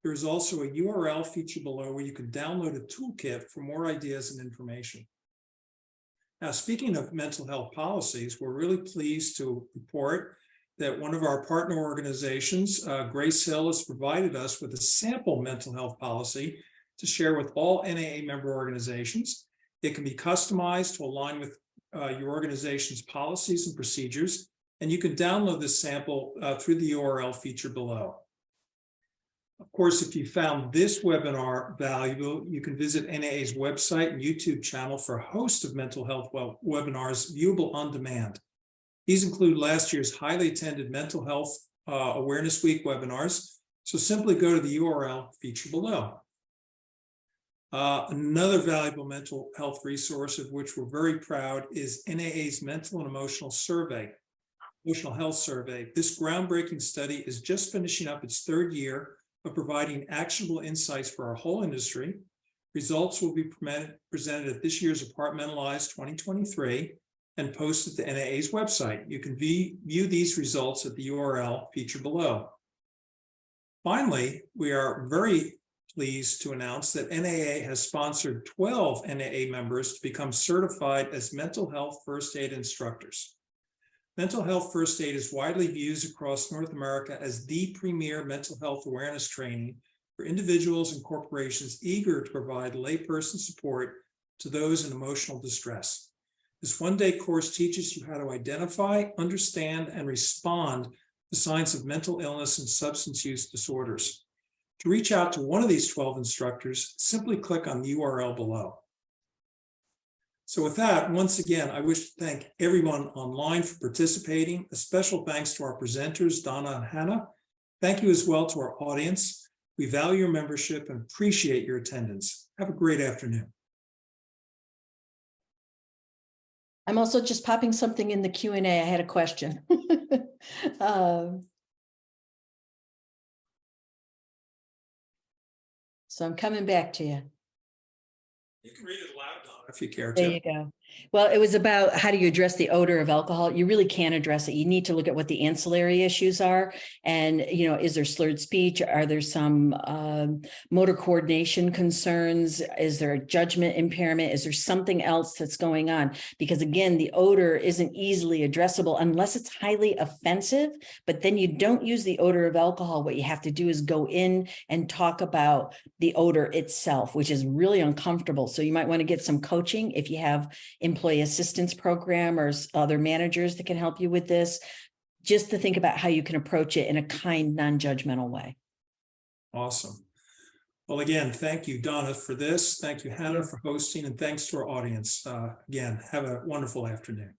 [SPEAKER 1] There is also a URL featured below where you can download a toolkit for more ideas and information. Now, speaking of mental health policies, we're really pleased to report that one of our partner organizations, Grace Hill, has provided us with a sample mental health policy to share with all NAA member organizations. It can be customized to align with your organization's policies and procedures, and you can download this sample through the URL featured below. Of course, if you found this webinar valuable, you can visit NAA's website and YouTube channel for a host of mental health webinars viewable on demand. These include last year's highly attended Mental Health Awareness Week webinars, so simply go to the URL featured below. Another valuable mental health resource of which we're very proud is NAA's Mental and Emotional Health Survey. This groundbreaking study is just finishing up its 3rd year of providing actionable insights for our whole industry. Results will be presented at this year's Apartmentalized 2023 and posted to NAA's website. You can view these results at the URL featured below. Finally, we are very pleased to announce that NAA has sponsored 12 NAA members to become certified as mental health first aid instructors. Mental health first aid is widely viewed across North America as the premier mental health awareness training for individuals and corporations eager to provide layperson support to those in emotional distress. This one-day course teaches you how to identify, understand, and respond to signs of mental illness and substance use disorders. To reach out to one of these 12 instructors, simply click on the URL below. So with that, once again, I wish to thank everyone online for participating. A special thanks to our presenters, Donna and Hannah. Thank you as well to our audience. We value your membership and appreciate your attendance. Have a great afternoon.
[SPEAKER 4] I'm also just popping something in the Q&A. I had a question. So I'm coming back to you.
[SPEAKER 1] You can read it aloud, Donna, if you care to.
[SPEAKER 4] There you go. Well, it was about how do you address the odor of alcohol? You really can't address it. You need to look at what the ancillary issues are. And, you know, is there slurred speech? Are there some motor coordination concerns? Is there a judgment impairment? Is there something else that's going on? Because again, the odor isn't easily addressable unless it's highly offensive, but then you don't use the odor of alcohol. What you have to do is go in and talk about the odor itself, which is really uncomfortable. So you might want to get some coaching if you have employee assistance program or other managers that can help you with this, just to think about how you can approach it in a kind, non-judgmental way.
[SPEAKER 1] Awesome. Well, again, thank you, Donna, for this. Thank you, Hannah, for hosting, and thanks to our audience. Again, have a wonderful afternoon.